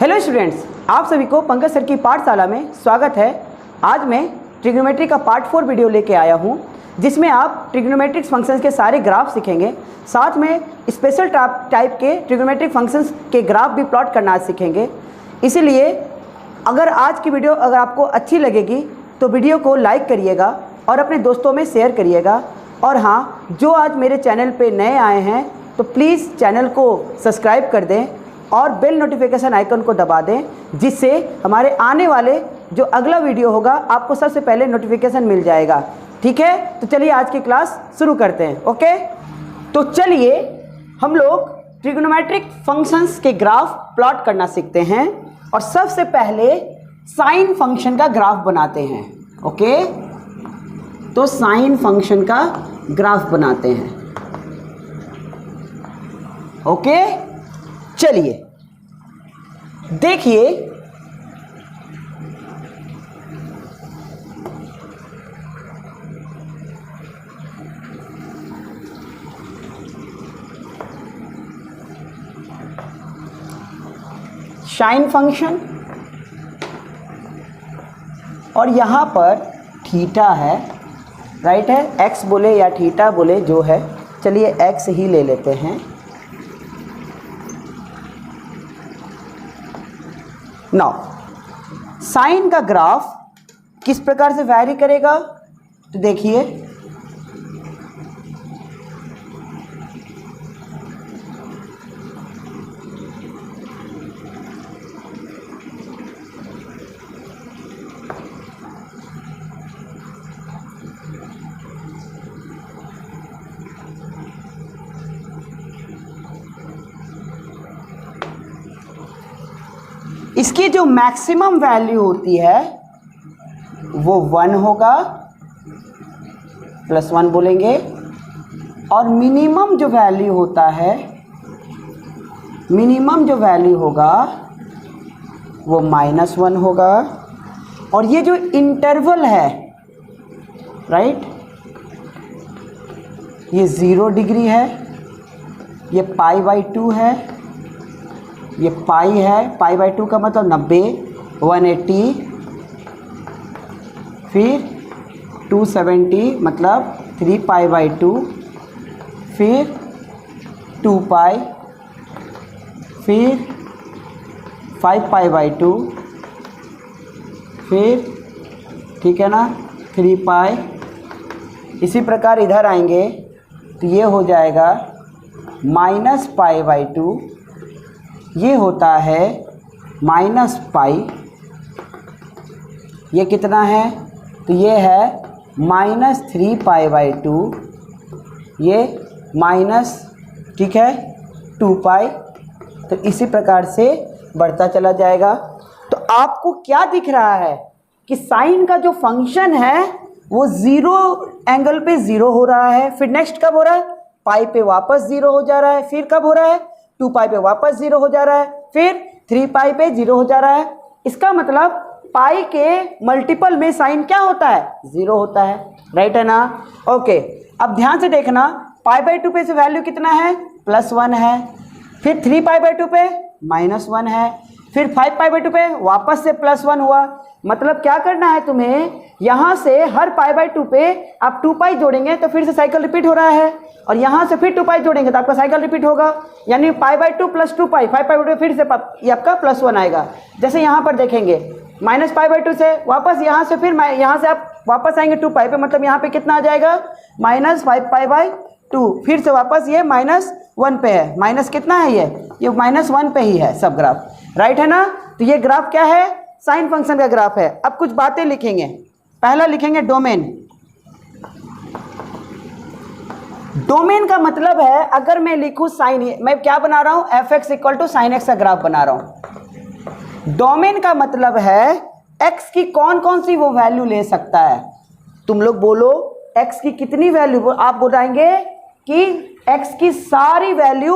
Hello students, आप सभी को पंकज सर की पाठशाला में स्वागत है। आज मैं ट्रिग्नोमेट्री का पार्ट 4 वीडियो लेके आया हूं, जिसमें आप ट्रिग्नोमेट्रिक फंक्शंस के सारे ग्राफ सीखेंगे। साथ में स्पेशल टाइप के ट्रिग्नोमेट्रिक फंक्शंस के ग्राफ भी प्लॉट करना सीखेंगे। इसीलिए अगर आज की वीडियो अगर आपको अच्छी लगेगी तो वीडियो को लाइक करिएगा और अपने दोस्तों में शेयर करिएगा। और हाँ, जो आज मेरे चैनल पे नए आए हैं तो प्लीज़ चैनल को सब्सक्राइब कर दें और बेल नोटिफिकेशन आइकन को दबा दें, जिससे हमारे आने वाले जो अगला वीडियो होगा आपको सबसे पहले नोटिफिकेशन मिल जाएगा। ठीक है, तो चलिए आज की क्लास शुरू करते हैं। ओके, तो चलिए हम लोग ट्रिग्नोमेट्रिक फंक्शंस के ग्राफ प्लॉट करना सीखते हैं। और सबसे पहले साइन फंक्शन का ग्राफ बनाते हैं। ओके, तो साइन फंक्शन का ग्राफ बनाते हैं। ओके, चलिए देखिए, साइन फंक्शन और यहां पर थीटा है, राइट है। एक्स बोले या थीटा बोले जो है, चलिए एक्स ही ले लेते हैं। नाउ साइन का ग्राफ किस प्रकार से वैरी करेगा, तो देखिए इसकी जो मैक्सिमम वैल्यू होती है वो 1 होगा, +1 बोलेंगे। और मिनिमम जो वैल्यू होता है, मिनिमम जो वैल्यू होगा वो -1 होगा। और ये जो इंटरवल है, राइट, ये 0 डिग्री है, ये π/2 है, ये पाई है, π/2 का मतलब 90, 180, फिर 270 मतलब 3π/2, फिर 2π, फिर 5π/2, फिर ठीक है ना 3π। इसी प्रकार इधर आएंगे तो ये हो जाएगा -π/2, ये होता है -π। ये कितना है, तो ये है -3π/2, ये माइनस ठीक है 2π। तो इसी प्रकार से बढ़ता चला जाएगा। तो आपको क्या दिख रहा है कि साइन का जो फंक्शन है वो 0 एंगल पे 0 हो रहा है, फिर नेक्स्ट कब हो रहा है, पाई पे वापस 0 हो जा रहा है, फिर कब हो रहा है 2π पे वापस 0 हो जा रहा है, फिर 3π पे 0 हो जा रहा है। इसका मतलब पाई के मल्टीपल में साइन क्या होता है, 0 होता है, राइट है ना। ओके, अब ध्यान से देखना, π/2 पे से वैल्यू कितना है, +1 है, फिर 3π/2 पे -1 है, फिर 5π/2 पे वापस से +1 हुआ। मतलब क्या करना है तुम्हें, यहाँ से हर π/2 पे आप 2π जोड़ेंगे तो फिर से साइकिल रिपीट हो रहा है, और यहाँ से फिर 2π जोड़ेंगे तो आपका साइकिल रिपीट होगा। यानी π/2 + 2π, 5π/2 फिर से ये आपका +1 आएगा। जैसे यहाँ पर देखेंगे -π/2 से वापस यहाँ से, फिर यहाँ से आप वापस आएंगे 2π पे, मतलब यहाँ पे कितना आ जाएगा -5π/2, फिर से वापस ये -1 पे है। माइनस कितना है, ये -1 पे ही है सब ग्राफ, राइट है ना। तो ये ग्राफ क्या है, साइन फंक्शन का ग्राफ है। अब कुछ बातें लिखेंगे। पहला लिखेंगे डोमेन। डोमेन का मतलब है, अगर मैं लिखूं साइन, मैं क्या बना रहा हूं, fx = sin x का ग्राफ बना रहा हूं। डोमेन का मतलब है x की कौन कौन सी वो वैल्यू ले सकता है। तुम लोग बोलो x की कितनी वैल्यू, आप बताएंगे कि x की सारी वैल्यू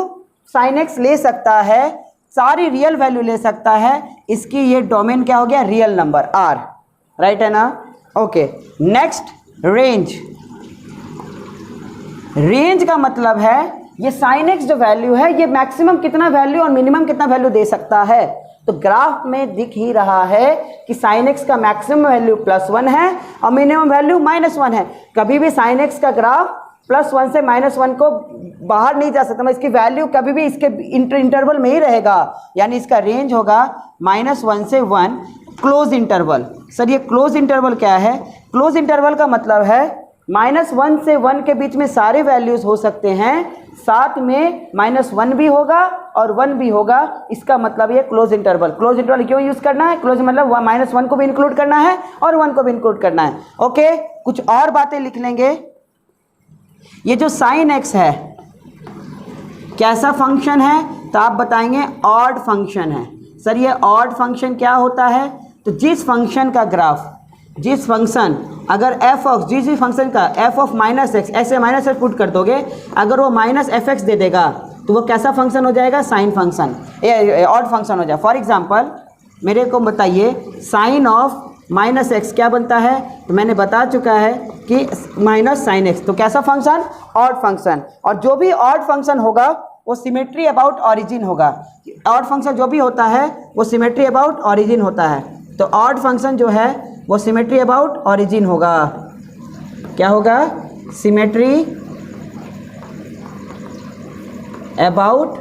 sin x ले सकता है, सारी रियल वैल्यू ले सकता है। इसकी ये डोमेन क्या हो गया, रियल नंबर r, राइट है ना। Okay, next range. रेंज का मतलब है ये साइन एक्स जो वैल्यू है ये मैक्सिमम कितना वैल्यू और मिनिमम कितना वैल्यू दे सकता है। तो ग्राफ में दिख ही रहा है कि साइन एक्स का मैक्सिमम वैल्यू +1 है और मिनिमम वैल्यू -1 है। कभी भी साइन एक्स का ग्राफ +1 से -1 को बाहर नहीं जा सकता, मतलब इसकी वैल्यू कभी भी इसके इंटरवल में ही रहेगा, यानी इसका रेंज होगा -1 से 1 क्लोज इंटरवल। सर ये क्लोज इंटरवल क्या है? क्लोज इंटरवल का मतलब है -1 से 1 के बीच में सारे वैल्यूज़ हो सकते हैं, साथ में -1 भी होगा और 1 भी होगा। इसका मतलब ये क्लोज इंटरवल। क्लोज इंटरवल क्यों यूज़ करना है? क्लोज मतलब -1 को भी इंक्लूड करना है और 1 को भी इंक्लूड करना है। ओके, कुछ और बातें लिख लेंगे। ये जो साइन एक्स है कैसा फंक्शन है? तो आप बताएंगे ऑड फंक्शन है। सर ये ऑड फंक्शन क्या होता है? तो जिस फंक्शन का ग्राफ, जिस फंक्शन अगर f ऑफ जिस फंक्शन का f ऑफ -x ऐसे -x पुट कर दोगे, अगर वो -fx दे देगा तो वो कैसा फंक्शन हो जाएगा? साइन फंक्शन, ऑड फंक्शन हो जाएगा। फॉर एग्जांपल मेरे को बताइए साइन ऑफ -x क्या बनता है? तो मैंने बता चुका है कि -sin x, तो कैसा फंक्शन? Odd function. और जो भी ऑड फंक्शन होगा वो सिमेट्री अबाउट ऑरिजिन होगा। ऑड फंक्शन जो भी होता है वो सिमेट्री अबाउट ऑरिजिन होता है। तो ऑड फंक्शन जो है वो सिमेट्री अबाउट ऑरिजिन होगा। क्या होगा? सिमेट्री अबाउट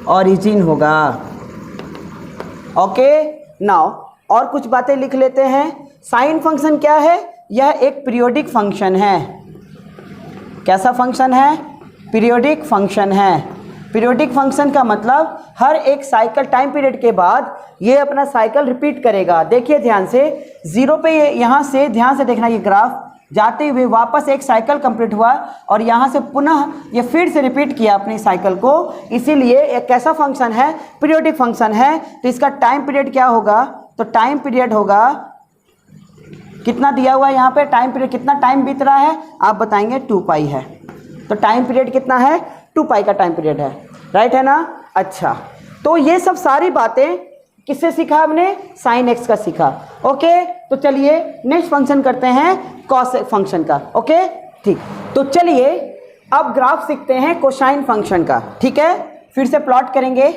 ऑरिजिन होगा। ओके, नाउ और कुछ बातें लिख लेते हैं। साइन फंक्शन क्या है? यह एक पीरियोडिक फंक्शन है। कैसा फंक्शन है? पीरियोडिक फंक्शन है। पीरियोडिक फंक्शन का मतलब हर एक साइकिल टाइम पीरियड के बाद ये अपना साइकिल रिपीट करेगा। देखिए ध्यान से, 0 पे ये यहाँ से ध्यान से देखना, ये ग्राफ जाते हुए वापस एक साइकिल कंप्लीट हुआ और यहाँ से पुनः ये फिर से रिपीट किया अपनी साइकिल को, इसीलिए एक कैसा फंक्शन है? पीरियोडिक फंक्शन है। तो इसका टाइम पीरियड क्या होगा? तो टाइम पीरियड होगा, कितना दिया हुआ है यहाँ पे टाइम पीरियड, कितना टाइम बीत रहा है आप बताएंगे? 2π है। तो टाइम पीरियड कितना है? 2π का टाइम पीरियड है, राइट है ना? अच्छा, तो ये सब सारी बातें किससे सीखा हमने? साइन एक्स का सीखा। ओके, तो चलिए नेक्स्ट फंक्शन करते हैं कॉस फंक्शन का। ओके ठीक, तो चलिए अब ग्राफ सीखते हैं कोसाइन फंक्शन का। ठीक है, फिर से प्लॉट करेंगे।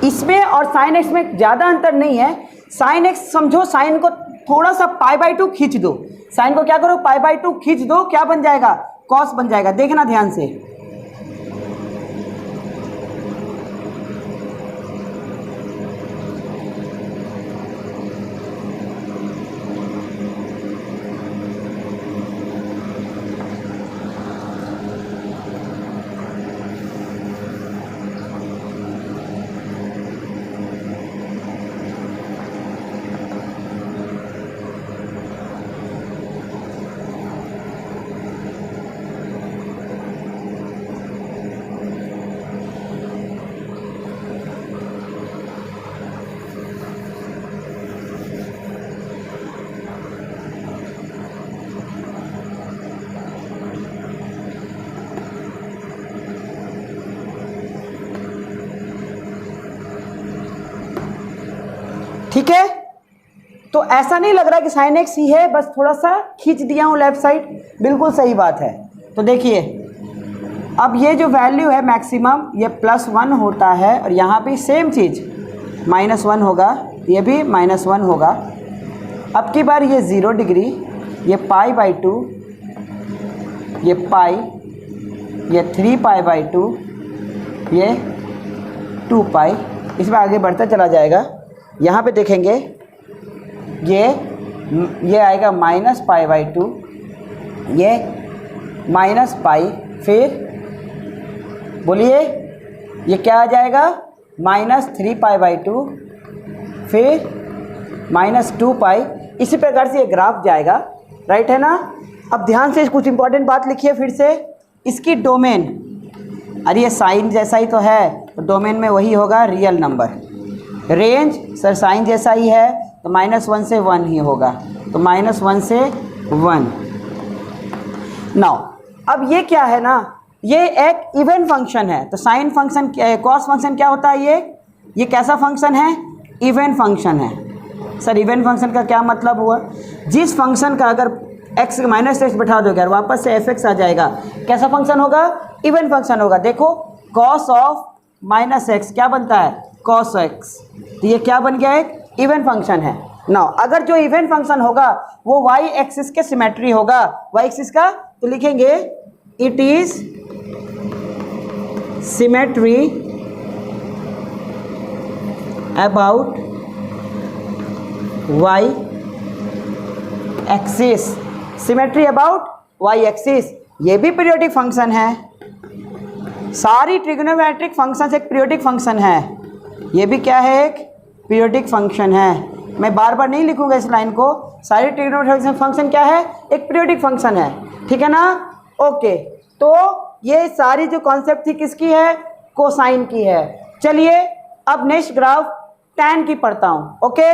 इसमें और साइन एक्स में ज़्यादा अंतर नहीं है। साइन एक्स समझो, साइन को थोड़ा सा π/2 खींच दो, साइन को क्या करो? π/2 खींच दो, क्या बन जाएगा? कॉस बन जाएगा। देखना ध्यान से, ठीक है। तो ऐसा नहीं लग रहा कि साइन एक्स ही है, बस थोड़ा सा खींच दिया हूँ लेफ्ट साइड, बिल्कुल सही बात है। तो देखिए अब ये जो वैल्यू है मैक्सिमम, ये +1 होता है और यहाँ पे सेम चीज़ -1 होगा, ये भी -1 होगा। अब की बार ये 0 डिग्री, ये π/2, ये π, ये 3π/2, ये 2π, इसमें आगे बढ़ता चला जाएगा। यहाँ पे देखेंगे ये आएगा -π/2, ये -π, फिर बोलिए ये क्या आ जाएगा? -3π/2, फिर -2π। इसी प्रकार से ये ग्राफ जाएगा, राइट है ना? अब ध्यान से कुछ इंपॉर्टेंट बात लिखिए फिर से। इसकी डोमेन, अरे ये साइन जैसा ही तो है, तो डोमेन में वही होगा real number. Range sir sine जैसा ही है, तो -1 से 1 ही होगा, तो -1 से 1। नाउ अब ये क्या है ना, ये एक इवन फंक्शन है। तो साइन फंक्शन, कॉस फंक्शन क्या होता है? ये ये कैसा फंक्शन है? इवन फंक्शन है। सर इवन फंक्शन का क्या मतलब हुआ? जिस फंक्शन का अगर x माइनस एक्स बैठा दोगे और वापस से एफ एक्स आ जाएगा, कैसा फंक्शन होगा? इवन फंक्शन होगा। देखो कॉस ऑफ माइनस एक्स क्या बनता है? Cos x. तो ये क्या बन गया? एक इवन फंक्शन है। नाउ अगर जो इवन फंक्शन होगा वो वाई एक्सिस के सिमेट्री होगा, वाई एक्सिस का, तो लिखेंगे it is symmetry about Y axis. Symmetry about Y axis, ये भी पीरियोडिक फंक्शन है। सारी ट्रिग्नोमेट्रिक फंक्शंस एक पीरियोडिक फंक्शन है। ये भी क्या है? एक पीरियोडिक फंक्शन है। मैं बार बार नहीं लिखूंगा इस लाइन को। सारी ट्रिग्नोमेट्रिक फंक्शन क्या है? एक पीरियोडिक फंक्शन है। ठीक है ना? ओके, तो ये सारी जो कॉन्सेप्ट थी किसकी है? कोसाइन की है। चलिए अब नेक्स्ट ग्राफ टैन की पढ़ता हूँ। ओके,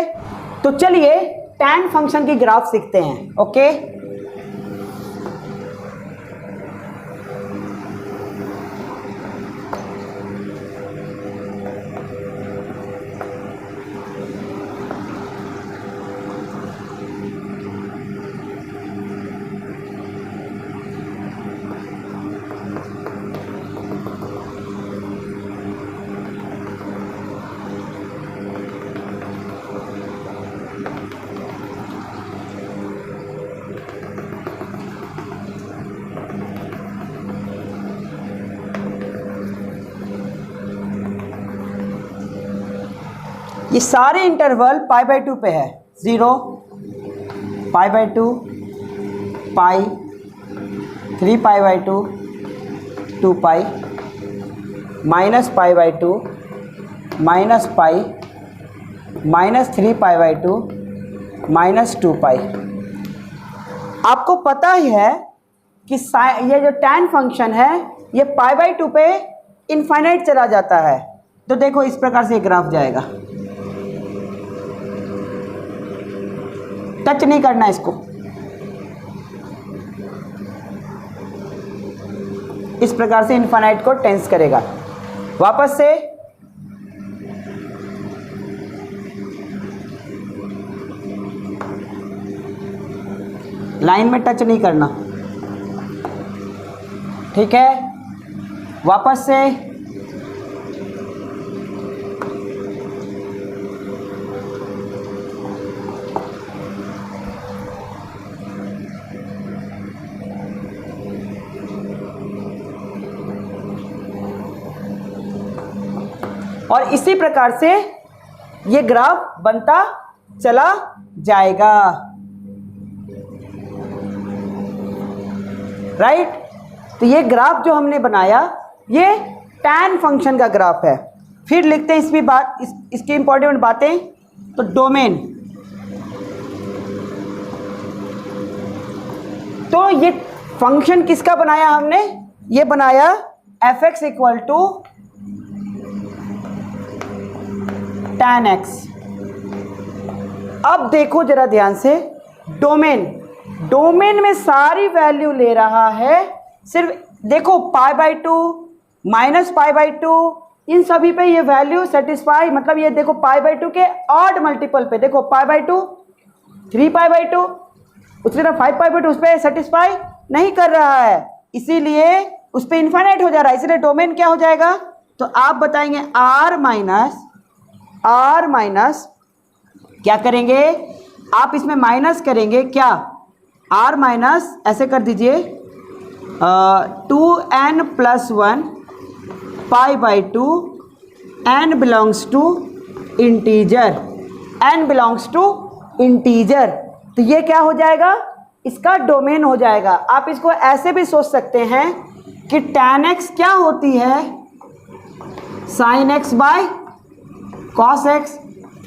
तो चलिए टैन फंक्शन की ग्राफ सीखते हैं। ओके, ये सारे इंटरवल पाई बाई 2 पे है। 0, पाई by 2, pi, 3 pi by 2, 2 pi, minus pi by 2, minus pi, minus 3 pi by 2, minus 2 पाई। आपको पता ही है कि ये जो टैन फंक्शन है ये पाई बाई 2 पे इनफाइनाइट चला जाता है। तो देखो इस प्रकार से ग्राफ जाएगा। टच नहीं करना इसको। इस प्रकार से इनफाइनाइट को टेंस करेगा। वापस से लाइन में टच नहीं करना। ठीक है, वापस से और इसी प्रकार से ये ग्राफ बनता चला जाएगा। राइट? तो ये ग्राफ जो हमने बनाया ये टैन फंक्शन का ग्राफ है। फिर लिखते हैं इसकी बात, इसकी इंपॉर्टेंट बातें। तो डोमेन, तो ये फंक्शन किसका बनाया हमने? ये बनाया F X equal to tan x। अब देखो जरा ध्यान से, डोमेन में सारी वैल्यू ले रहा है। सिर्फ देखो पाई बाई 2, माइनस पाई बाई 2, इन सभी पे ये वैल्यू सेटिस्फाई, मतलब ये देखो पाई बाई 2 के ऑड मल्टीपल पे, देखो पाई बाई 2, 3 पाई बाई 2, उसी तरह 5 पाई बाई 2 उस पर सेटिस्फाई नहीं कर रहा है, इसीलिए उस पर इन्फाइनाइट हो जा रहा है। इसलिए डोमेन क्या हो जाएगा? तो आप बताएंगे आर माइनस क्या करेंगे आप? इसमें माइनस करेंगे क्या? आर माइनस ऐसे कर दीजिए 2n + 1 pi by 2 n belongs to integer, n belongs to integer. तो ये क्या हो जाएगा? इसका डोमेन हो जाएगा। आप इसको ऐसे भी सोच सकते हैं कि tan x क्या होती है? sin x by cos x,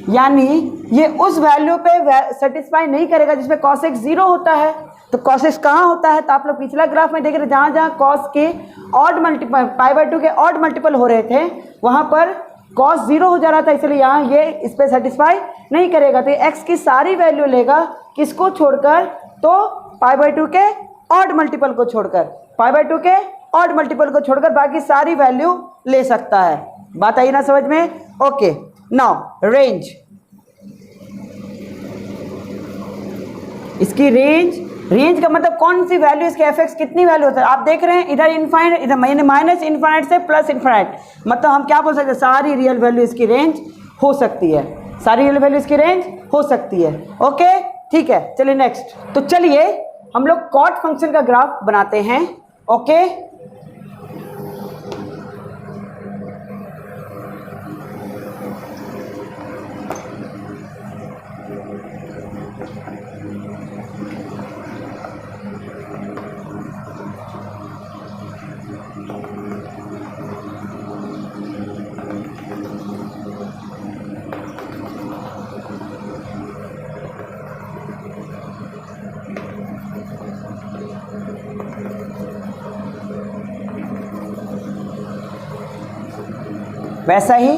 यानी ये उस वैल्यू पे सेटिस्फाई नहीं करेगा जिसमें cos x 0 होता है। तो cos x कहाँ होता है? तो आप लोग पिछला ग्राफ में देख रहे, जहाँ जहाँ cos के ऑड मल्टीपल, पाई बाई 2 के ऑड मल्टीपल हो रहे थे, वहाँ पर cos 0 हो जा रहा था, इसलिए यहाँ ये इस पर सेटिस्फाई नहीं करेगा। तो x की सारी वैल्यू लेगा, किसको छोड़कर? तो पाई बाई 2 के ऑड मल्टीपल को छोड़कर, पाई बाई 2 के ऑड मल्टीपल को छोड़कर बाकी सारी वैल्यू ले सकता है। बात आई ना समझ में? ओके, नाउ रेंज, इसकी रेंज का मतलब कौन सी वैल्यू, इसके एफ कितनी वैल्यू होता है। आप देख रहे हैं इधर इनफाइनाइट, इधर माइनस इनफाइनाइट से प्लस इनफाइनाइट, मतलब हम क्या बोल सकते हैं, सारी रियल वैल्यू इसकी रेंज हो सकती है, सारी रियल वैल्यू इसकी रेंज हो सकती है। ओके ठीक है, चलिए नेक्स्ट। तो चलिए हम लोग कॉट फंक्शन का ग्राफ बनाते हैं। ओके, वैसा ही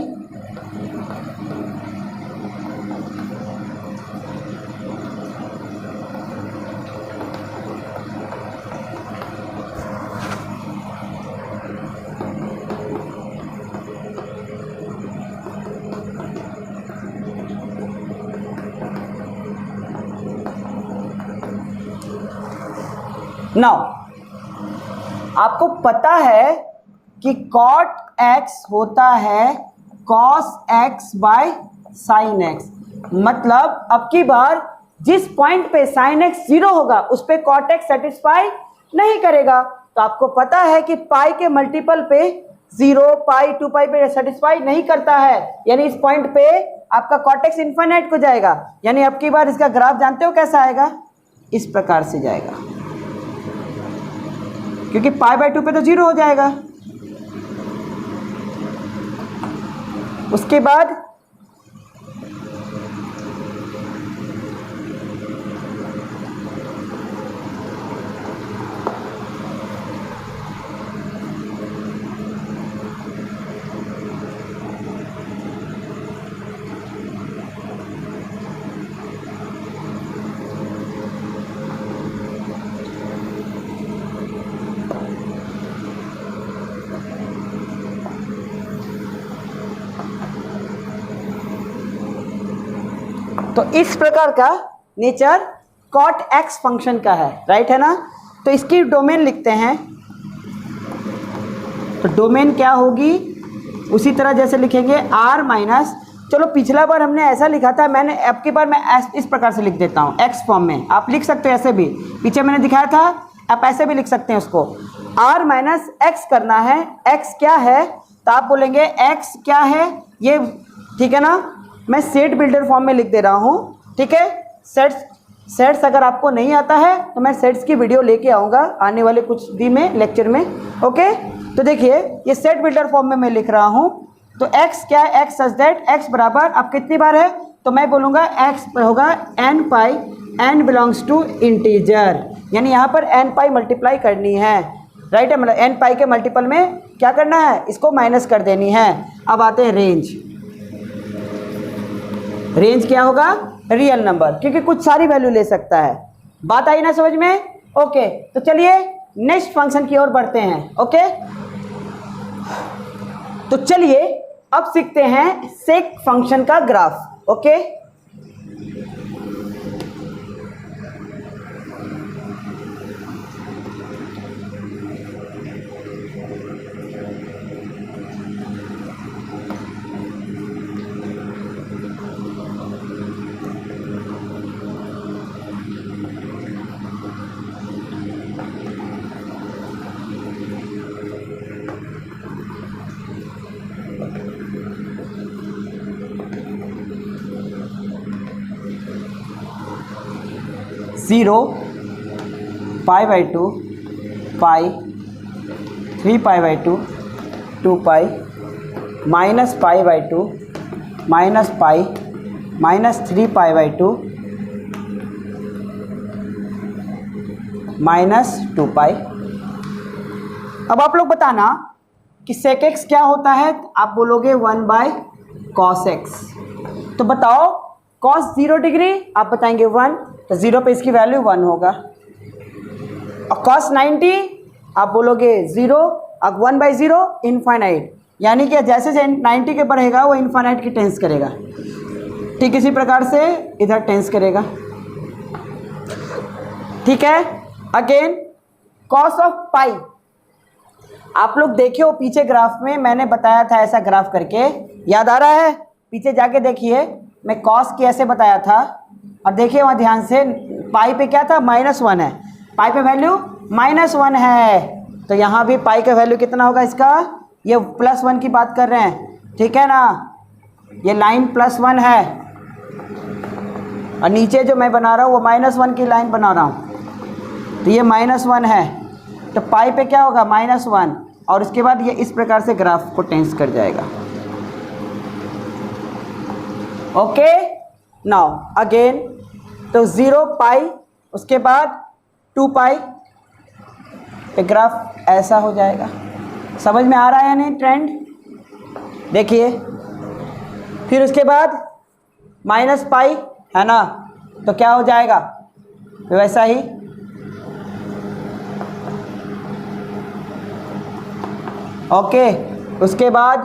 नाउ आपको पता है कि cot x होता है cos x by sin x, मतलब अब की बार जिस पॉइंट पे sin x 0 होगा उस पे cot x सेटिस्फाई नहीं करेगा। तो आपको पता है कि पाई के मल्टीपल पे 0, पाई, 2 पाई पे सेटिस्फाई नहीं करता है, यानी इस पॉइंट पे आपका cot x इन्फिनिट को जाएगा। यानी अब की बार इसका ग्राफ जानते हो कैसा आएगा, इस प्रकार से जाएगा, क्योंकि पाई बाय 2 पे तो 0 हो जाएगा। उसके बाद तो इस प्रकार का नेचर cot x फंक्शन का है, राइट है ना। तो इसकी डोमेन लिखते हैं, तो डोमेन क्या होगी, उसी तरह जैसे लिखेंगे r माइनस, चलो पिछला बार हमने ऐसा लिखा था, मैंने अब की बार मैं इस प्रकार से लिख देता हूँ x फॉर्म में, आप लिख सकते हो ऐसे भी, पीछे मैंने दिखाया था, आप ऐसे भी लिख सकते हैं उसको। r माइनस एक्स करना है, x क्या है, तो आप बोलेंगे x क्या है ये, ठीक है ना। मैं सेट बिल्डर फॉर्म में लिख दे रहा हूँ, ठीक है। सेट्स अगर आपको नहीं आता है तो मैं सेट्स की वीडियो लेके आऊँगा आने वाले कुछ दिन में लेक्चर में। ओके, तो देखिए ये सेट बिल्डर फॉर्म में मैं लिख रहा हूँ। तो x क्या है, x सच दैट x बराबर अब कितनी बार है, तो मैं बोलूँगा x होगा n pi, n belongs to integer, यानी यहाँ पर n पाई मल्टीप्लाई करनी है, राइट है, मतलब n पाई के मल्टीपल में क्या करना है, इसको माइनस कर देनी है। अब आते हैं रेंज, रेंज क्या होगा, रियल नंबर, क्योंकि कुछ सारी वैल्यू ले सकता है। बात आई ना समझ में? ओके, तो चलिए नेक्स्ट फंक्शन की ओर बढ़ते हैं। ओके, तो चलिए अब सीखते हैं सेक फंक्शन का graph. Okay, zero, pi by 2, pi, 3 pi by 2, 2 pi, minus pi by 2, minus pi, minus 3 pi by 2, minus 2 पाई। अब आप लोग बताना कि सेक एक्स क्या होता है, आप बोलोगे 1 बाय कॉस एक्स। तो बताओ कॉस 0 डिग्री, आप बताएंगे 1, तो 0 पे इसकी वैल्यू 1 होगा। और कॉस 90 आप बोलोगे 0, अब 1 बाई 0 इनफाइनाइट, यानी कि जैसे जैसे 90 के बढ़ेगा वो इन्फाइनाइट की टेंस करेगा। ठीक इसी प्रकार से इधर टेंस करेगा। ठीक है, अगेन कॉस ऑफ पाई, आप लोग देखे हो पीछे ग्राफ में मैंने बताया था ऐसा ग्राफ करके, याद आ रहा है? पीछे जाके देखिए, मैं कॉस की ऐसे बताया था और देखिए वहाँ ध्यान से पाई पे क्या था, -1 है, पाई पे वैल्यू -1 है, तो यहाँ भी पाई का वैल्यू कितना होगा इसका, ये +1 की बात कर रहे हैं, ठीक है ना, ये लाइन +1 है और नीचे जो मैं बना रहा हूँ वो -1 की लाइन बना रहा हूँ, तो ये -1 है, तो पाई पे क्या होगा -1 और उसके बाद ये इस प्रकार से ग्राफ को टेंस कर जाएगा। ओके, नाउ अगेन तो 0 पाई, उसके बाद 2 पाई, ग्राफ ऐसा हो जाएगा। समझ में आ रहा है या नहीं ट्रेंड? देखिए, फिर उसके बाद -पाई है ना, तो क्या हो जाएगा वैसा ही, ओके, उसके बाद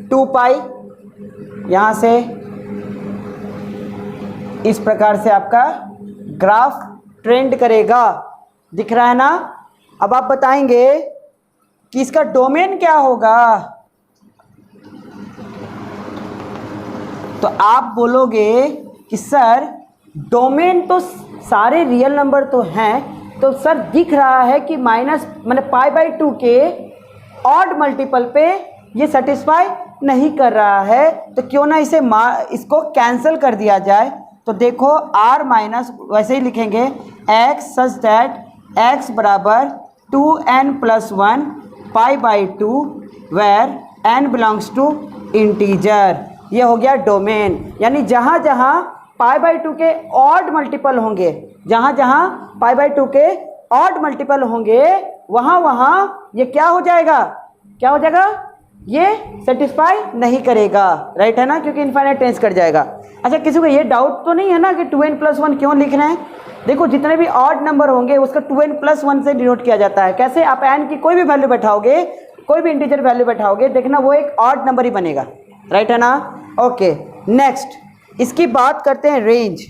2 पाई, यहाँ से इस प्रकार से आपका ग्राफ ट्रेंड करेगा, दिख रहा है ना। अब आप बताएंगे कि इसका डोमेन क्या होगा, तो आप बोलोगे कि सर डोमेन तो सारे रियल नंबर तो हैं, तो सर दिख रहा है कि π/2 के ऑड मल्टीपल पे ये सेटिस्फाई नहीं कर रहा है, तो क्यों ना इसको कैंसिल कर दिया जाए। तो देखो r माइनस वैसे ही लिखेंगे x सच दैट x बराबर 2n+1 π/2 where n belongs to integer. ये हो गया डोमेन, यानी जहाँ जहाँ π/2 के ऑड मल्टीपल होंगे, जहाँ जहाँ π/2 के ऑड मल्टीपल होंगे वहाँ वहाँ ये क्या हो जाएगा, क्या हो जाएगा, ये सेटिस्फाई नहीं करेगा, राइट है ना, क्योंकि इनफाइनाइट टेंस कर जाएगा। अच्छा, किसी को ये डाउट तो नहीं है ना कि 2n+1 क्यों लिख रहे हैं? देखो जितने भी ऑड नंबर होंगे उसका 2n+1 से डिनोट किया जाता है। कैसे? आप n की कोई भी वैल्यू बैठाओगे, कोई भी इंटीजर वैल्यू बैठाओगे, देखना वो एक ऑड नंबर ही बनेगा, राइट है ना। ओके, नेक्स्ट इसकी बात करते हैं रेंज।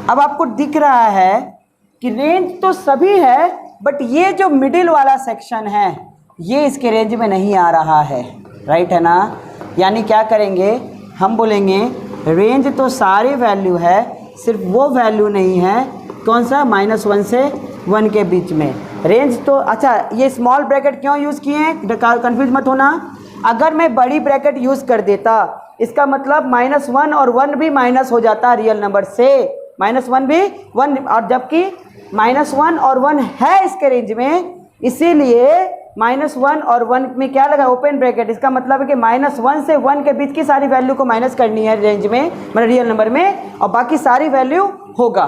अब आपको दिख रहा है कि रेंज तो सभी है, बट ये जो मिडिल वाला सेक्शन है ये इसके रेंज में नहीं आ रहा है, राइट है ना। यानी क्या करेंगे, हम बोलेंगे रेंज तो सारी वैल्यू है, सिर्फ वो वैल्यू नहीं है, कौन सा, -1 से 1 के बीच में रेंज तो। अच्छा, ये स्मॉल ब्रैकेट क्यों यूज़ किए हैं, कंफ्यूज मत होना। अगर मैं बड़ी ब्रैकेट यूज़ कर देता, इसका मतलब -1 और 1 भी माइनस हो जाता रियल नंबर से, -1 भी 1, और जबकि -1 और 1 है इसके रेंज में, इसीलिए -1 और 1 में क्या लगा, ओपन ब्रैकेट। इसका मतलब है कि -1 से 1 के बीच की सारी वैल्यू को माइनस करनी है रेंज में, मतलब रियल नंबर में, और बाकी सारी वैल्यू होगा,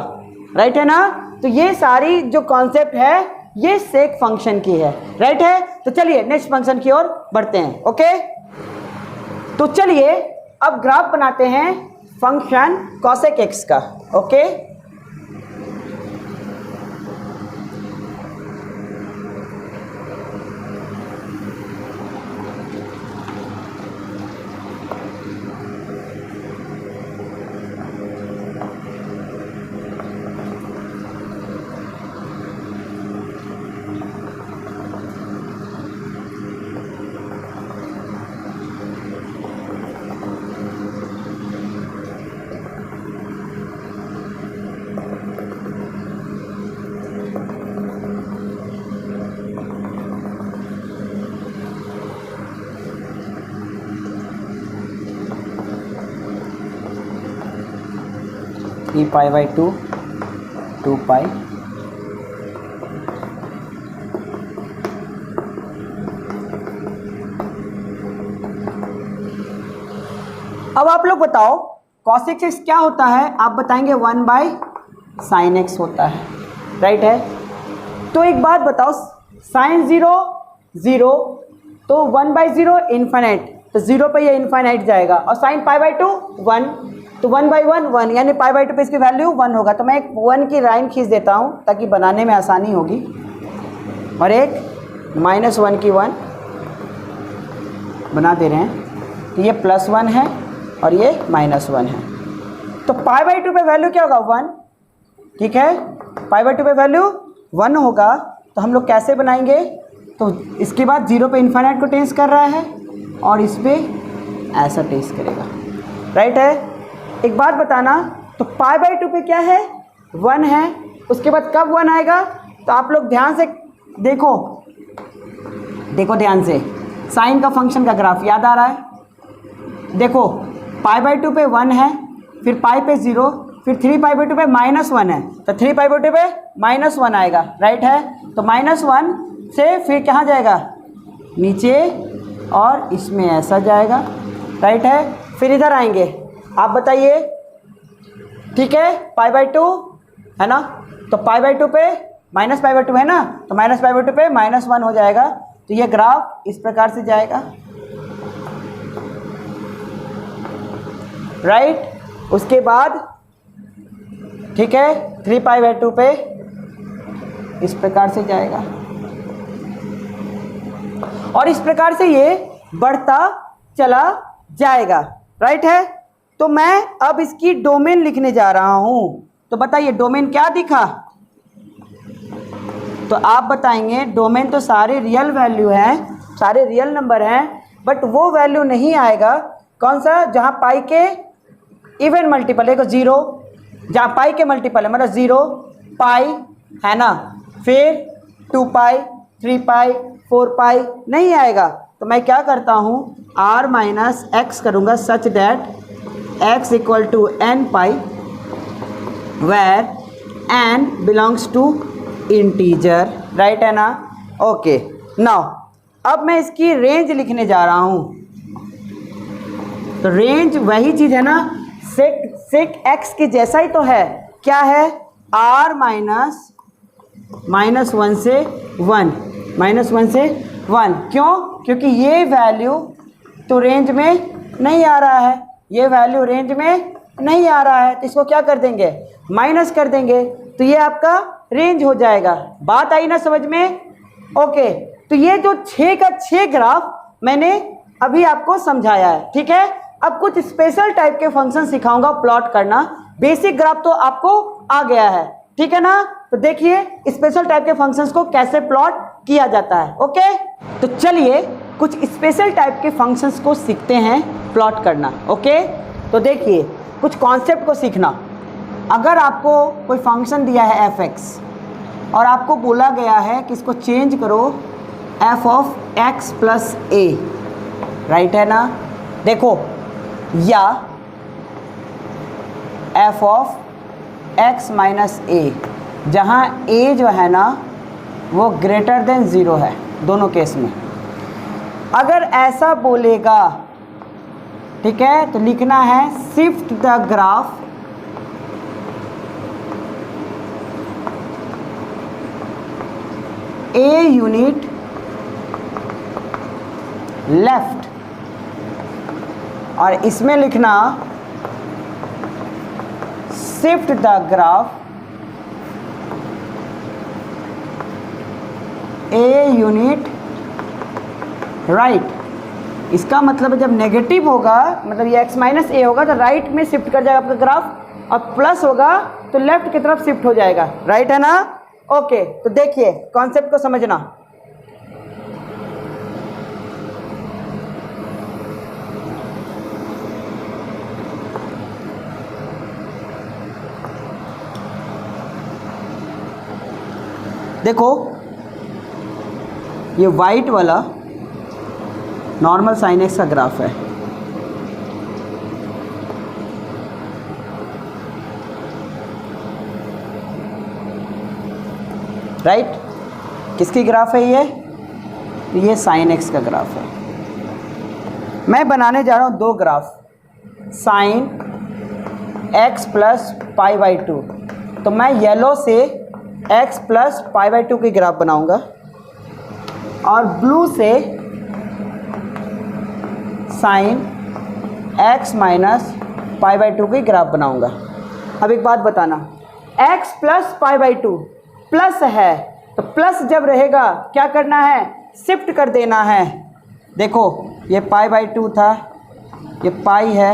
राइट है ना। तो ये सारी जो कॉन्सेप्ट है ये सेक फंक्शन की है, राइट है। तो चलिए नेक्स्ट फंक्शन की ओर बढ़ते हैं। ओके, तो चलिए अब ग्राफ बनाते हैं फंक्शन cosec x का। ओके, π/2 2 पाई, अब आप लोग बताओ cosec x क्या होता है, आप बताएंगे 1/sin x होता है, राइट है। तो एक बात बताओ, sin 0 0, तो 1/0 इन्फाइनाइट, तो 0 पे ये इन्फाइनाइट जाएगा, और sin π/2 1, तो 1/1 1, यानी π/2 पे इसकी वैल्यू 1 होगा। तो मैं एक 1 की लाइन खींच देता हूँ ताकि बनाने में आसानी होगी, और एक -1 की 1 बना दे रहे हैं, तो ये +1 है और ये -1 है। तो π/2 पे वैल्यू क्या होगा 1, ठीक है, π/2 पे वैल्यू 1 होगा। तो हम लोग कैसे बनाएंगे, तो इसके बाद 0 पे इन्फाइनाइट को टेंस कर रहा है और इस पे ऐसा टेंस करेगा, राइट है। एक बात बताना, तो π/2 पे क्या है 1 है, उसके बाद कब 1 आएगा, तो आप लोग ध्यान से देखो ध्यान से, साइन का फंक्शन का ग्राफ याद आ रहा है। देखो π/2 पे 1 है, फिर पाई पे 0, फिर 3π/2 पे -1 है, तो 3π/2 पे -1 आएगा, राइट है। तो -1 से फिर कहाँ जाएगा, नीचे, और इसमें ऐसा जाएगा, राइट है। फिर इधर आएंगे, आप बताइए, ठीक है, π/2 है ना, तो π/2 पे -π/2 है ना, तो -π/2 पे -1 हो जाएगा। तो ये ग्राफ इस प्रकार से जाएगा, राइट। उसके बाद ठीक है 3π/2 पे इस प्रकार से जाएगा, और इस प्रकार से ये बढ़ता चला जाएगा, राइट है। तो मैं अब इसकी डोमेन लिखने जा रहा हूं, तो बताइए डोमेन क्या दिखा, तो आप बताएंगे डोमेन तो सारे रियल वैल्यू हैं, सारे रियल नंबर हैं, बट वो वैल्यू नहीं आएगा कौन सा, जहां पाई के इवन मल्टीपल है, 0, जहाँ पाई के मल्टीपल है, मतलब 0 पाई है ना, फिर 2π 3π 4π नहीं आएगा। तो मैं क्या करता हूँ, r - x करूँगा such that x = n π where n belongs to integer, right है ना। ओके, नाउ अब मैं इसकी रेंज लिखने जा रहा हूँ। तो रेंज वही चीज़ है ना, सेक x के जैसा ही तो है, क्या है, r - 1 से 1, -1 से 1, क्यों, क्योंकि ये वैल्यू तो रेंज में नहीं आ रहा है, ये वैल्यू रेंज में नहीं आ रहा है, तो इसको क्या कर देंगे, माइनस कर देंगे, तो ये आपका रेंज हो जाएगा। बात आई ना समझ में, ओके। तो ये जो 6 का 6 ग्राफ मैंने अभी आपको समझाया है, ठीक है। अब कुछ स्पेशल टाइप के फंक्शन सिखाऊंगा प्लॉट करना, बेसिक ग्राफ तो आपको आ गया है, ठीक है ना। तो देखिए स्पेशल टाइप के फंक्शंस को कैसे प्लॉट किया जाता है, ओके। तो चलिए कुछ स्पेशल टाइप के फंक्शंस को सीखते हैं प्लॉट करना, ओके। तो देखिए कुछ कॉन्सेप्ट को सीखना। अगर आपको कोई फंक्शन दिया है f(x) और आपको बोला गया है कि इसको चेंज करो f(x + a), राइट है ना। देखो, या f(x - a), जहाँ a जो है ना वो > 0 है, दोनों केस में। अगर ऐसा बोलेगा, ठीक है, तो लिखना है shift the graph a unit left, और इसमें लिखना shift the graph a unit right. इसका मतलब जब नेगेटिव होगा, मतलब ये x - a होगा तो राइट में शिफ्ट कर जाएगा आपका ग्राफ, और प्लस होगा तो लेफ्ट की तरफ शिफ्ट हो जाएगा, राइट है ना। ओके, तो देखिए कॉन्सेप्ट को समझना। देखो ये वाइट वाला नॉर्मल sin x का ग्राफ है, राइट। किसकी ग्राफ है ये, तो ये sin x का ग्राफ है। मैं बनाने जा रहा हूँ 2 ग्राफ, sin x + π/2। तो मैं येलो से x + π/2 की ग्राफ बनाऊंगा और ब्लू से sin x - π/2 की ग्राफ बनाऊंगा। अब एक बात बताना, x + π/2 प्लस है, तो प्लस जब रहेगा क्या करना है, शिफ्ट कर देना है। देखो ये π/2 था, ये पाई है,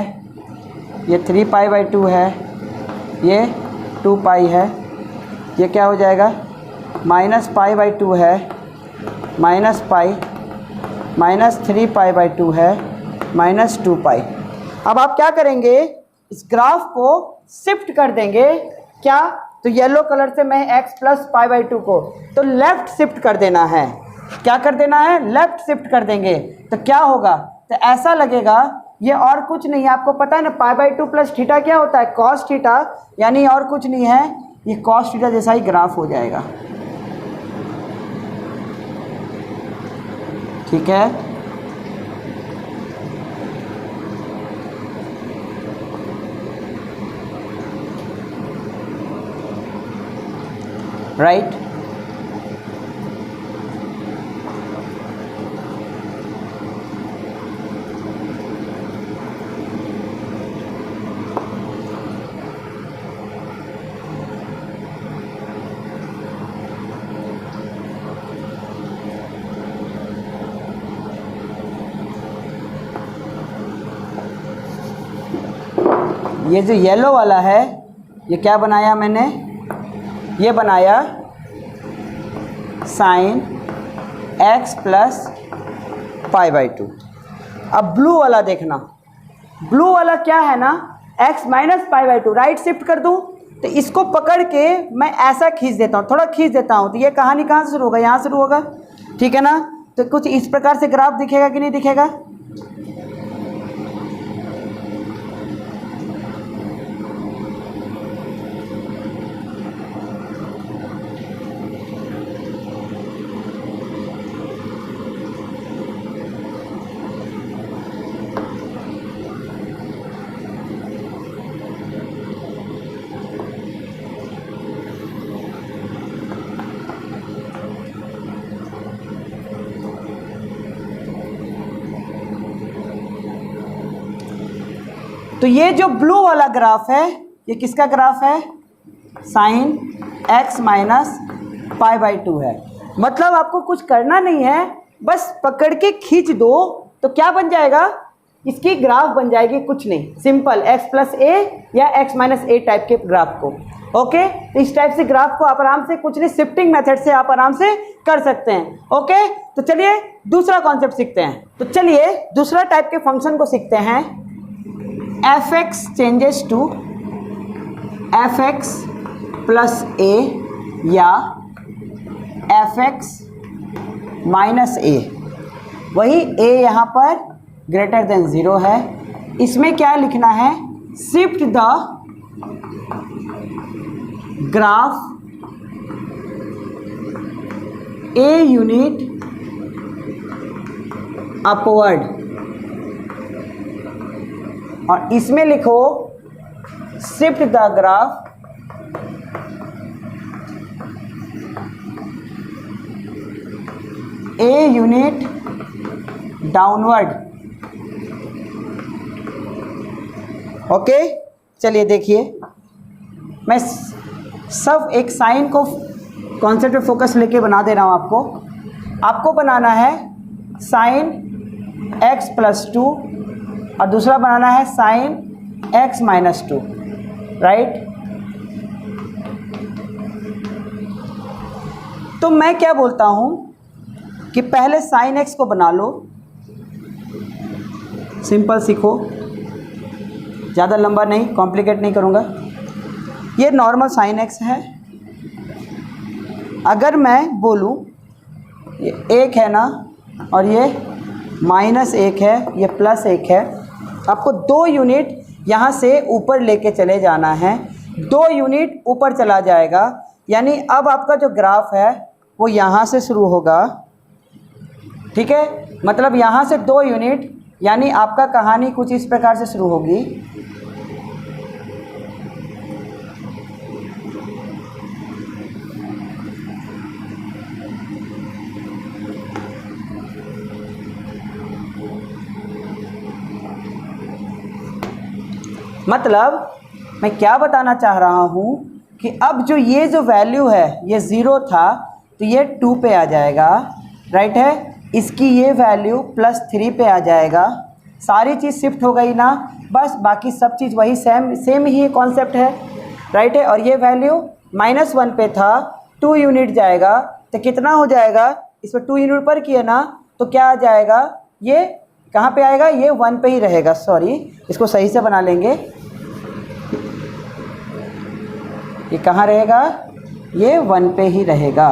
ये 3π/2 है, ये 2π है, ये क्या हो जाएगा -π/2 है, -π, -3π/2 है, -2π। अब आप क्या करेंगे, इस ग्राफ को शिफ्ट कर देंगे। क्या, तो येलो कलर से मैं x + π/2 को तो लेफ़्ट शिफ्ट कर देना है। क्या कर देना है, लेफ़्ट शिफ्ट कर देंगे। तो क्या होगा, तो ऐसा लगेगा, ये और कुछ नहीं है, आपको पता है ना π/2 + थीटा क्या होता है, cos थीटा, यानी और कुछ नहीं है, ये cos थीटा जैसा ही ग्राफ हो जाएगा। ठीक है, राइट। ये जो येलो वाला है, ये क्या बनाया मैंने, ये बनाया sin x + π/2। अब ब्लू वाला देखना, ब्लू वाला क्या है ना, x - π/2, राइट शिफ्ट कर दूं तो इसको पकड़ के मैं ऐसा खींच देता हूँ, थोड़ा खींच देता हूँ, तो ये कहानी कहाँ से शुरू होगा, यहाँ शुरू होगा। ठीक है ना, तो कुछ इस प्रकार से ग्राफ दिखेगा कि नहीं दिखेगा। तो ये जो ब्लू वाला ग्राफ है, ये किसका ग्राफ है, sin x - π/2 है। मतलब आपको कुछ करना नहीं है, बस पकड़ के खींच दो तो क्या बन जाएगा, इसकी ग्राफ बन जाएगी, कुछ नहीं, सिंपल x + a या x - a टाइप के ग्राफ को। ओके, तो इस टाइप से ग्राफ को आप आराम से, कुछ नहीं, शिफ्टिंग मेथड से आप आराम से कर सकते हैं। ओके, तो चलिए दूसरा कॉन्सेप्ट सीखते हैं। तो चलिए दूसरा टाइप के फंक्शन को सीखते हैं। f(x) changes to f(x + a) या f(x - a)। वही a यहाँ पर > 0 है। इसमें क्या लिखना है, shift the graph a unit upward, और इसमें लिखो shift the graph a unit downward. Okay, चलिए देखिए, मैं सब एक साइन को कॉन्सेप्ट पे फोकस लेके बना दे रहा हूँ। आपको बनाना है sin x + 2 और दूसरा बनाना है sin x - 2, राइट। तो मैं क्या बोलता हूँ कि पहले sin x को बना लो, सिंपल सीखो, ज़्यादा लंबा नहीं, कॉम्प्लिकेट नहीं करूँगा। ये नॉर्मल sin x है। अगर मैं बोलूँ ये 1 है ना, और ये -1 है, ये +1 है, आपको 2 यूनिट यहाँ से ऊपर लेके चले जाना है। 2 यूनिट ऊपर चला जाएगा, यानी अब आपका जो ग्राफ है वो यहाँ से शुरू होगा। ठीक है, मतलब यहाँ से 2 यूनिट, यानी आपका कहानी कुछ इस प्रकार से शुरू होगी। मतलब मैं क्या बताना चाह रहा हूँ कि अब जो ये जो वैल्यू है ये 0 था, तो ये 2 पे आ जाएगा, राइट है। इसकी ये वैल्यू +3 पे आ जाएगा। सारी चीज़ शिफ्ट हो गई ना, बस बाकी सब चीज़ वही सेम ही कॉन्सेप्ट है, राइट है। और ये वैल्यू -1 पे था, 2 यूनिट जाएगा तो कितना हो जाएगा, इस पर 2 यूनिट पर किए ना तो क्या आ जाएगा, ये कहाँ पे आएगा, ये 1 पे ही रहेगा। सॉरी, इसको सही से बना लेंगे। ये कहाँ रहेगा, ये 1 पे ही रहेगा,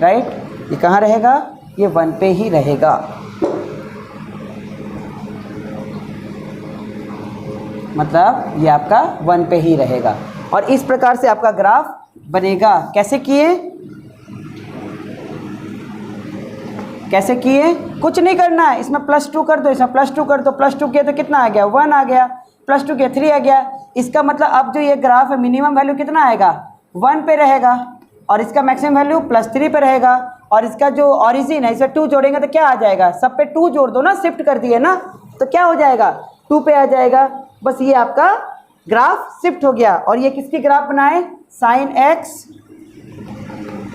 राइट। ये कहाँ रहेगा, ये 1 पे ही रहेगा। मतलब ये आपका 1 पे ही रहेगा। और इस प्रकार से आपका ग्राफ बनेगा। कैसे किए, कैसे किए, कुछ नहीं करना है, इसमें +2 कर दो, इसमें +2 कर दो। +2 किया तो कितना आ गया, 1 आ गया। +2 किया 3 आ गया। इसका मतलब अब जो ये ग्राफ है मिनिमम वैल्यू कितना आएगा, 1 पे रहेगा, और इसका मैक्सिमम वैल्यू +3 पे रहेगा। और इसका जो ओरिजिन है, इसे 2 जोड़ेंगे तो क्या आ जाएगा, सब पे 2 जोड़ दो ना, शिफ्ट कर दिए ना, तो क्या हो जाएगा, 2 पे आ जाएगा। बस ये आपका ग्राफ शिफ्ट हो गया। और ये किसकी ग्राफ बनाए, sin x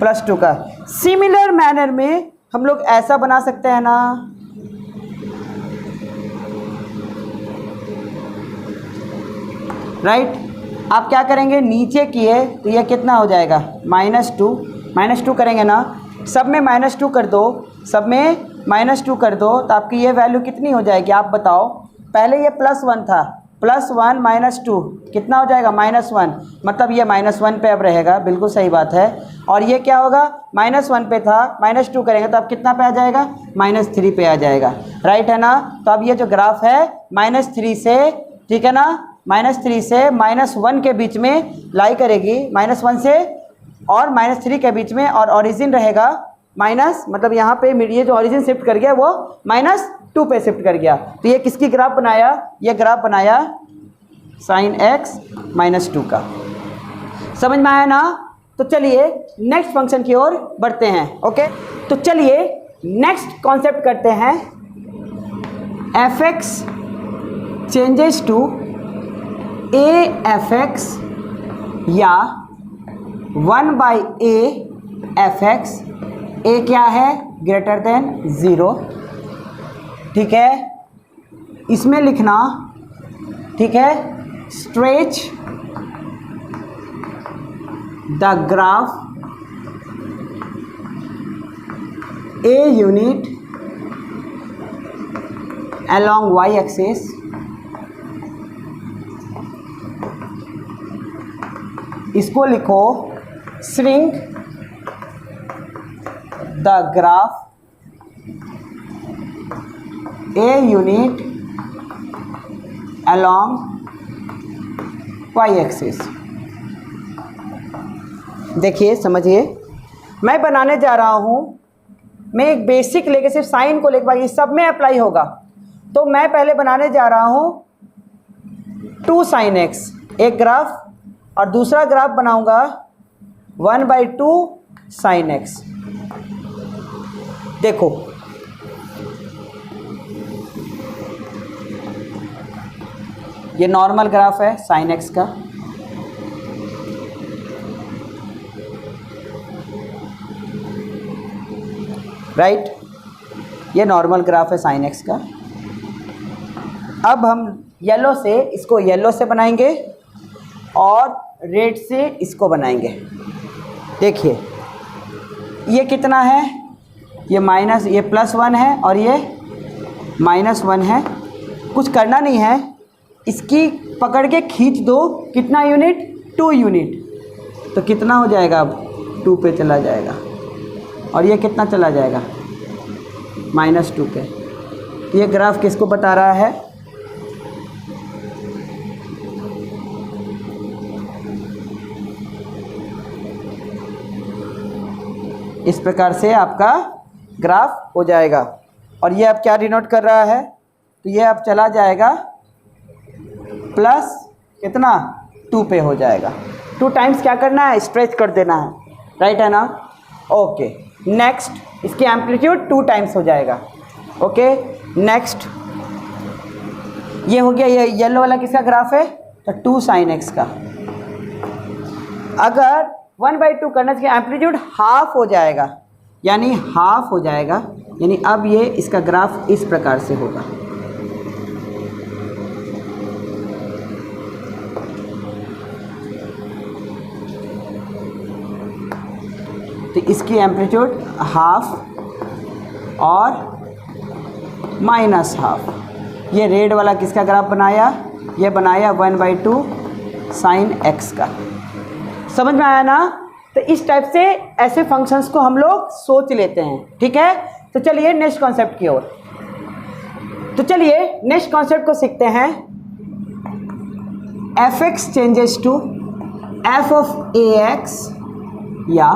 +2 का। सिमिलर मैनर में हम लोग ऐसा बना सकते हैं ना, राइट। आप क्या करेंगे, नीचे किए तो ये कितना हो जाएगा, -2 करेंगे ना, सब में -2 कर दो, सब में -2 कर दो, तो आपकी ये वैल्यू कितनी हो जाएगी, आप बताओ। पहले ये +1 था, +1 -2 कितना हो जाएगा, -1, मतलब ये -1 पे अब रहेगा, बिल्कुल सही बात है। और ये क्या होगा, -1 पे था, -2 करेंगे तो अब कितना पे आ जाएगा, -3 पे आ जाएगा, राइट है ना। तो अब ये जो ग्राफ है -3 से, ठीक है ना, -3 से -1 के बीच में लाई करेगी, -1 से और -3 के बीच में, और ओरिजिन रहेगा माइनस, मतलब यहाँ पे ये जो ओरिजिन शिफ्ट कर गया वो -2 पे शिफ्ट कर गया। तो ये किसकी ग्राफ बनाया, ये ग्राफ बनाया sin x -2 का। समझ में आया ना। तो चलिए नेक्स्ट फंक्शन की ओर बढ़ते हैं। ओके, तो चलिए नेक्स्ट कॉन्सेप्ट करते हैं, fx चेंजेस टू a(f(x) या 1/a(f(x), a क्या है, >0, ठीक है। इसमें लिखना, ठीक है, stretch the graph a unit along y axis इसको लिखो shrink the graph a unit along y axis। देखिए समझिए, मैं बनाने जा रहा हूँ, मैं एक बेसिक लेके सिर्फ साइन को लेके, बाकी सब में अप्लाई होगा। तो मैं पहले बनाने जा रहा हूँ 2 sin x एक ग्राफ, और दूसरा ग्राफ बनाऊंगा 1/2 sin x। देखो ये नॉर्मल ग्राफ है sin x का, राइट, ये नॉर्मल ग्राफ है sin x का। अब हम येलो से, इसको येलो से बनाएंगे और रेड से इसको बनाएंगे। देखिए ये कितना है, ये +1 है और ये -1 है। कुछ करना नहीं है, इसकी पकड़ के खींच दो, कितना यूनिट, 2 यूनिट, तो कितना हो जाएगा, अब 2 पे चला जाएगा, और ये कितना चला जाएगा, -2 पे। ये ग्राफ किसको बता रहा है, इस प्रकार से आपका ग्राफ हो जाएगा। और ये अब क्या डिनोट कर रहा है, तो ये अब चला जाएगा प्लस कितना, 2 पे हो जाएगा। 2 टाइम्स क्या करना है, स्ट्रेच कर देना है, राइट है ना। ओके, नेक्स्ट, इसकी एम्पलीट्यूड 2 टाइम्स हो जाएगा। ओके, नेक्स्ट ये हो गया, ये येलो वाला किसका ग्राफ है, तो 2 sin x का। अगर 1/2 करना चाहिए, एम्पलीट्यूड हाफ हो जाएगा, यानी हाफ हो जाएगा, यानी अब ये इसका ग्राफ इस प्रकार से होगा। तो इसकी एम्पलीट्यूड हाफ और -हाफ। ये रेड वाला किसका ग्राफ बनाया? ये बनाया 1/2 साइन x का। समझ में आया ना? तो इस टाइप से ऐसे फंक्शंस को हम लोग सोच लेते हैं, ठीक है। तो चलिए नेक्स्ट कॉन्सेप्ट की ओर। तो चलिए नेक्स्ट कॉन्सेप्ट को सीखते हैं। f(x) changes to f of ax या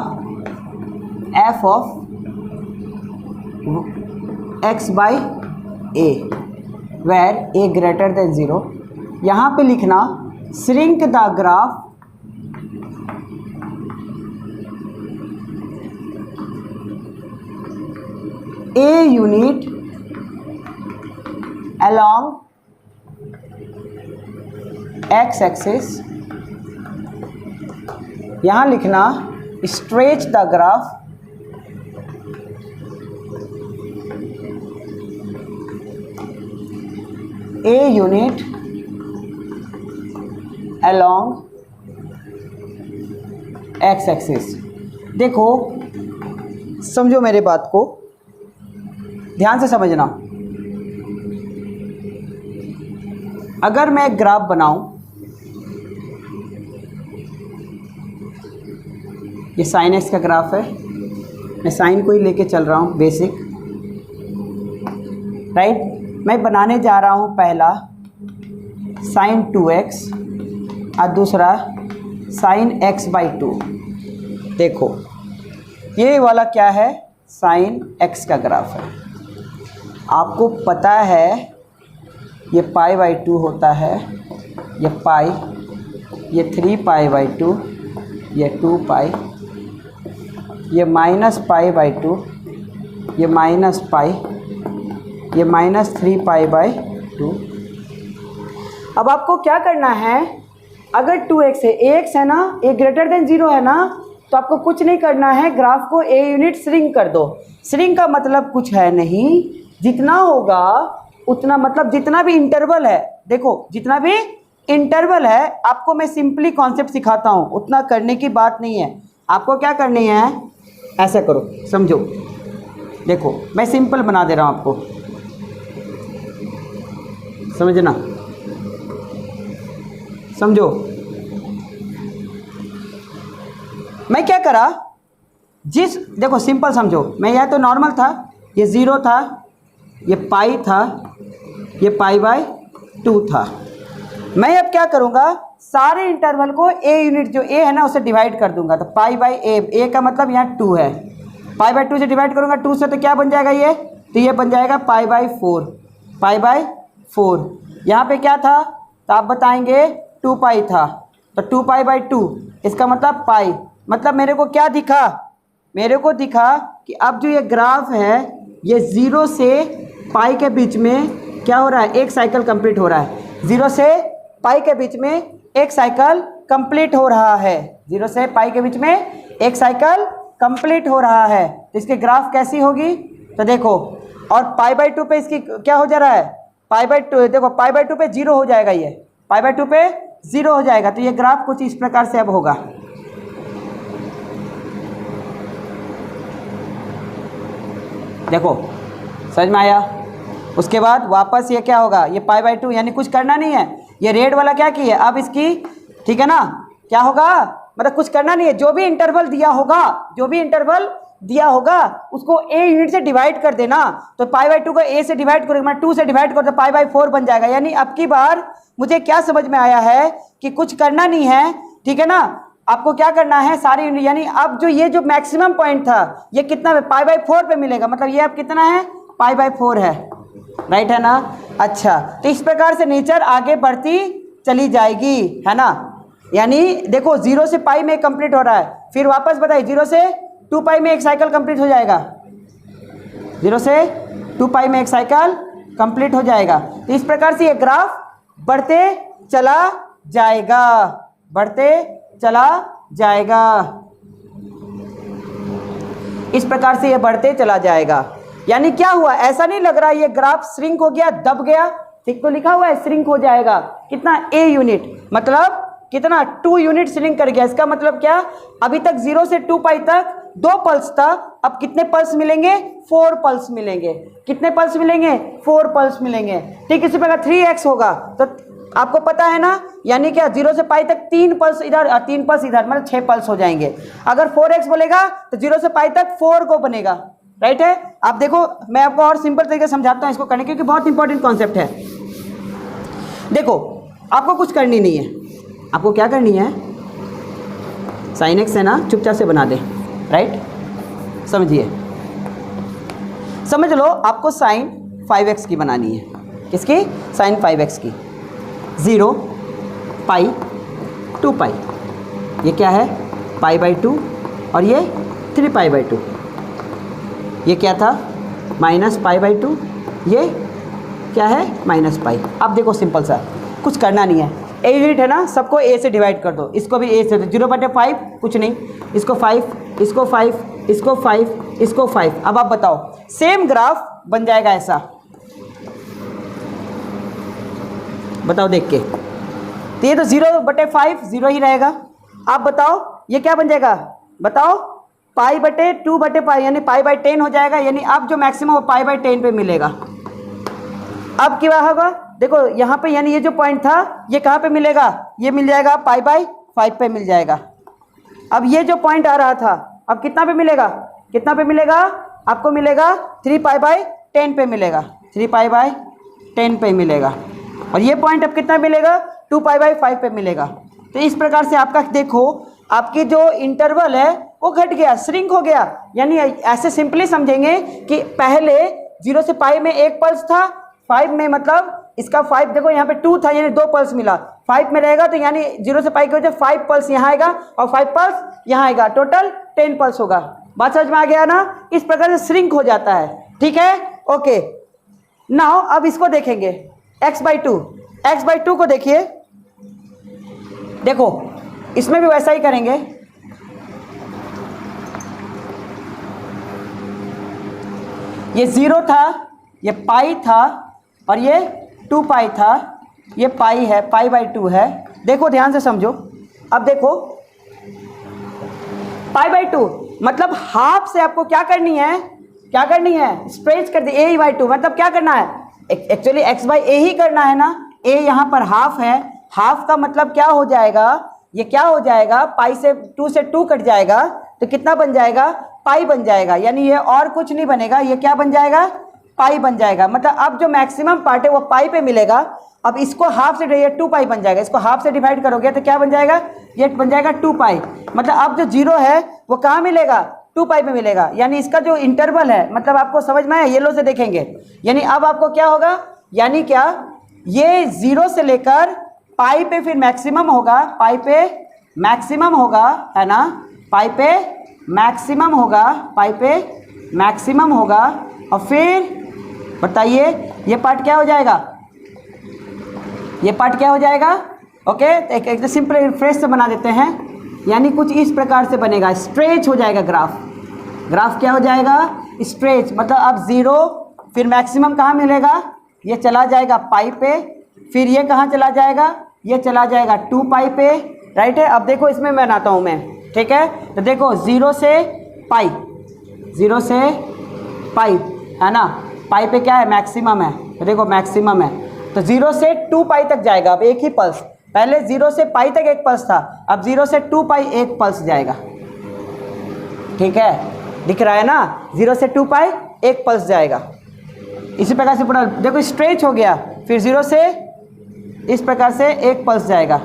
f of x by a where a greater than 0। यहाँ पे लिखना shrink the graph a unit along x axis। यहाँ लिखना stretch the graph a unit along x axis। देखो समझो मेरे बात को, ध्यान से समझना। अगर मैं एक ग्राफ बनाऊं, ये साइन एक्स का ग्राफ है, मैं साइन को ही लेके चल रहा हूं बेसिक, राइट। मैं बनाने जा रहा हूं पहला साइन 2x और दूसरा साइन x/2। देखो ये वाला क्या है? साइन x का ग्राफ है। आपको पता है ये π/2 होता है, ये पाई, ये 3π/2, ये 2π, ये -π/2, ये -π, ये -3π/2। अब आपको क्या करना है? अगर 2x है, ax है ना, a ग्रेटर देन 0 है ना, तो आपको कुछ नहीं करना है, ग्राफ को a यूनिट श्रिंक कर दो। श्रिंक का मतलब कुछ है नहीं, जितना होगा उतना, मतलब जितना भी इंटरवल है, देखो जितना भी इंटरवल है, आपको मैं सिंपली कॉन्सेप्ट सिखाता हूँ, उतना करने की बात नहीं है। आपको क्या करनी है, ऐसा करो, समझो। देखो मैं सिंपल बना दे रहा हूँ आपको, समझना, समझो। मैं क्या करा, देखो सिंपल समझो, मैं यह तो नॉर्मल था, ये 0 था, ये पाई था, ये π/2 था। मैं अब क्या करूँगा, सारे इंटरवल को a यूनिट जो a है ना उसे डिवाइड कर दूंगा। तो π/a का मतलब यहाँ 2 है, π/2 से डिवाइड करूँगा, 2 से तो क्या बन जाएगा ये, तो ये बन जाएगा π/4। π/4 यहाँ पे क्या था, तो आप बताएंगे 2π था, तो 2π/2 इसका मतलब पाई। मतलब मेरे को क्या दिखा, मेरे को दिखा कि अब जो ये ग्राफ है ये 0 से पाई के बीच में क्या हो रहा है, एक साइकिल कंप्लीट हो रहा है। 0 से पाई के बीच में एक साइकिल कंप्लीट हो रहा है, 0 से पाई के बीच में एक साइकिल कंप्लीट हो रहा है। तो इसकी ग्राफ कैसी होगी, तो देखो, और π/2 पे इसकी क्या हो जा रहा है, π/2, देखो π/2 पे 0 हो जाएगा, ये π/2 पे 0 हो जाएगा। तो ये ग्राफ कुछ इस प्रकार से अब होगा। देखो समझ में आया। उसके बाद वापस ये क्या होगा, ये π/2, यानी कुछ करना नहीं है, ये रेड वाला क्या की है, अब इसकी, ठीक है ना, क्या होगा, मतलब कुछ करना नहीं है, जो भी इंटरवल दिया होगा, जो भी इंटरवल दिया होगा उसको a यूनिट से डिवाइड कर देना। तो π/2 को a से डिवाइड करोगे, मैं 2 से डिवाइड करो तो π/4 बन जाएगा। यानी अब की बार मुझे क्या समझ में आया है कि कुछ करना नहीं है, ठीक है ना। आपको क्या करना है, सारी यूनिट, यानी अब जो ये जो मैक्सिमम पॉइंट था ये कितना π/4 पे मिलेगा, मतलब ये अब कितना है, π/4 है, राइट है ना। अच्छा, तो इस प्रकार से नेचर आगे बढ़ती चली जाएगी, है ना। यानी देखो 0 से पाई में कंप्लीट हो रहा है, फिर वापस बताइए 0 से 2π में एक साइकिल कंप्लीट हो जाएगा, 0 से 2π में एक साइकिल कंप्लीट हो जाएगा। तो इस प्रकार से ये ग्राफ बढ़ते चला जाएगा, बढ़ते चला जाएगा, इस प्रकार से ये बढ़ते चला जाएगा। यानी क्या हुआ, ऐसा नहीं लग रहा ये ग्राफ श्रिंक हो गया, दब गया, ठीक तो लिखा हुआ है श्रिंक हो जाएगा कितना a यूनिट, मतलब कितना 2 यूनिट श्रिंक कर गया। इसका मतलब क्या, अभी तक 0 से 2 पाई तक 2 पल्स था, अब कितने पल्स मिलेंगे, 4 पल्स मिलेंगे। कितने पल्स मिलेंगे, 4 पल्स मिलेंगे। ठीक इसी प्रकार 3x होगा तो आपको पता है ना, यानी क्या 0 से पाई तक 3 पल्स इधर 3 पल्स इधर, मतलब 6 पल्स हो जाएंगे। अगर 4x बोलेगा तो 0 से पाई तक 4 को बनेगा, राइट है। आप देखो मैं आपको और सिंपल तरीके से समझाता हूँ इसको करने, क्योंकि बहुत इंपॉर्टेंट कॉन्सेप्ट है। देखो आपको कुछ करनी नहीं है, आपको क्या करनी है, साइन एक्स है ना, चुपचाप से बना दे, राइट। समझिए, समझ लो आपको साइन 5x की बनानी है। किसकी, साइन 5x की। 0 पाई 2 पाई, ये क्या है π/2 और ये 3π/2, ये क्या था -π/2, ये क्या है -π। अब देखो सिंपल सा, कुछ करना नहीं है, a यूनिट है ना, सबको a से डिवाइड कर दो, इसको भी a से, 0/5 कुछ नहीं, इसको 5, इसको 5, इसको 5, इसको 5। अब आप बताओ, सेम ग्राफ बन जाएगा ऐसा, बताओ देख के, तो ये तो 0/5 0 ही रहेगा। आप बताओ ये क्या बन जाएगा, बताओ π/2/π, यानी π/10 हो जाएगा, यानी अब जो मैक्सिमम π/10 पे मिलेगा। अब क्या होगा, देखो यहाँ पे, यानी ये जो पॉइंट था ये कहाँ पे मिलेगा, ये मिल जाएगा π/5 पे मिल जाएगा। अब ये जो पॉइंट आ रहा था अब कितना पे मिलेगा, कितना पे मिलेगा, आपको मिलेगा 3π/10 पे मिलेगा, 3π/10 पे मिलेगा। और ये पॉइंट अब कितना मिलेगा, 2π/5 पे मिलेगा। तो इस प्रकार से आपका देखो, आपकी जो इंटरवल है वो घट गया, श्रिंक हो गया। यानी ऐसे सिंपली समझेंगे कि पहले 0 से पाई में 1 पल्स था, 5 में मतलब इसका 5, देखो यहाँ पे 2 था यानी 2 पल्स मिला, 5 में रहेगा तो यानी 0 से पाई की वजह 5 पल्स यहाँ आएगा और 5 पल्स यहाँ आएगा, टोटल 10 पल्स होगा। बात समझ में आ गया ना, इस प्रकार से श्रिंक हो जाता है, ठीक है, ओके। नाउ अब इसको देखेंगे x/2, x/2 को देखिए, देखो इसमें भी वैसा ही करेंगे। ये 0 था, ये पाई था और ये 2 पाई था, ये पाई है, π/2 है। देखो ध्यान से समझो, अब देखो π/2 मतलब हाफ से आपको क्या करनी है, क्या करनी है, स्ट्रेच कर दी a/2, मतलब क्या करना है, एक्चुअली x/a ही करना है ना, a यहाँ पर हाफ है, हाफ का मतलब क्या हो जाएगा, ये क्या हो जाएगा, पाई से 2 से 2 कट जाएगा तो कितना बन जाएगा, पाई बन जाएगा। यानी ये और कुछ नहीं बनेगा, ये क्या बन जाएगा, पाई बन जाएगा। मतलब अब जो मैक्सिमम पार्ट है वो पाई पे मिलेगा। अब इसको हाफ से, ये 2 पाई बन जाएगा, इसको हाफ से डिवाइड करोगे तो क्या बन जाएगा, ये बन जाएगा 2 पाई। मतलब अब जो 0 है वो कहाँ मिलेगा, 2 पाई पे मिलेगा। यानी इसका जो इंटरवल है, मतलब आपको समझ में आया, येलो से देखेंगे, यानी अब आपको क्या होगा, यानी क्या, ये 0 से लेकर पाई पे फिर मैक्सिमम होगा, पाई पे मैक्सिमम होगा, है ना, पाई पे मैक्सिमम होगा, पाई पे मैक्सिमम होगा, और फिर बताइए ये पार्ट क्या हो जाएगा, ये पार्ट क्या हो जाएगा, ओके। एक सिंपल फ्रेश से बना देते हैं, यानी कुछ इस प्रकार से बनेगा, स्ट्रेच हो जाएगा ग्राफ, ग्राफ क्या हो जाएगा, स्ट्रेच। मतलब अब 0 फिर मैक्सिमम कहाँ मिलेगा, ये चला जाएगा पाई पे, फिर ये कहाँ चला जाएगा, ये चला जाएगा 2 पाई पे, राइट है। अब देखो इसमें बनाता हूँ मैं, ठीक है। तो देखो 0 से पाई, 0 से पाई, है ना, पाई पे क्या है, मैक्सिमम है, तो देखो मैक्सिमम है, तो 0 से 2 पाई तक जाएगा। अब एक ही पल्स, पहले 0 से पाई तक 1 पल्स था, अब 0 से 2 पाई 1 पल्स जाएगा, ठीक है, दिख रहा है ना, 0 से 2 पाई 1 पल्स जाएगा। इसी प्रकार से पूरा देखो स्ट्रेच हो गया, फिर 0 से इस प्रकार से 1 पल्स जाएगा,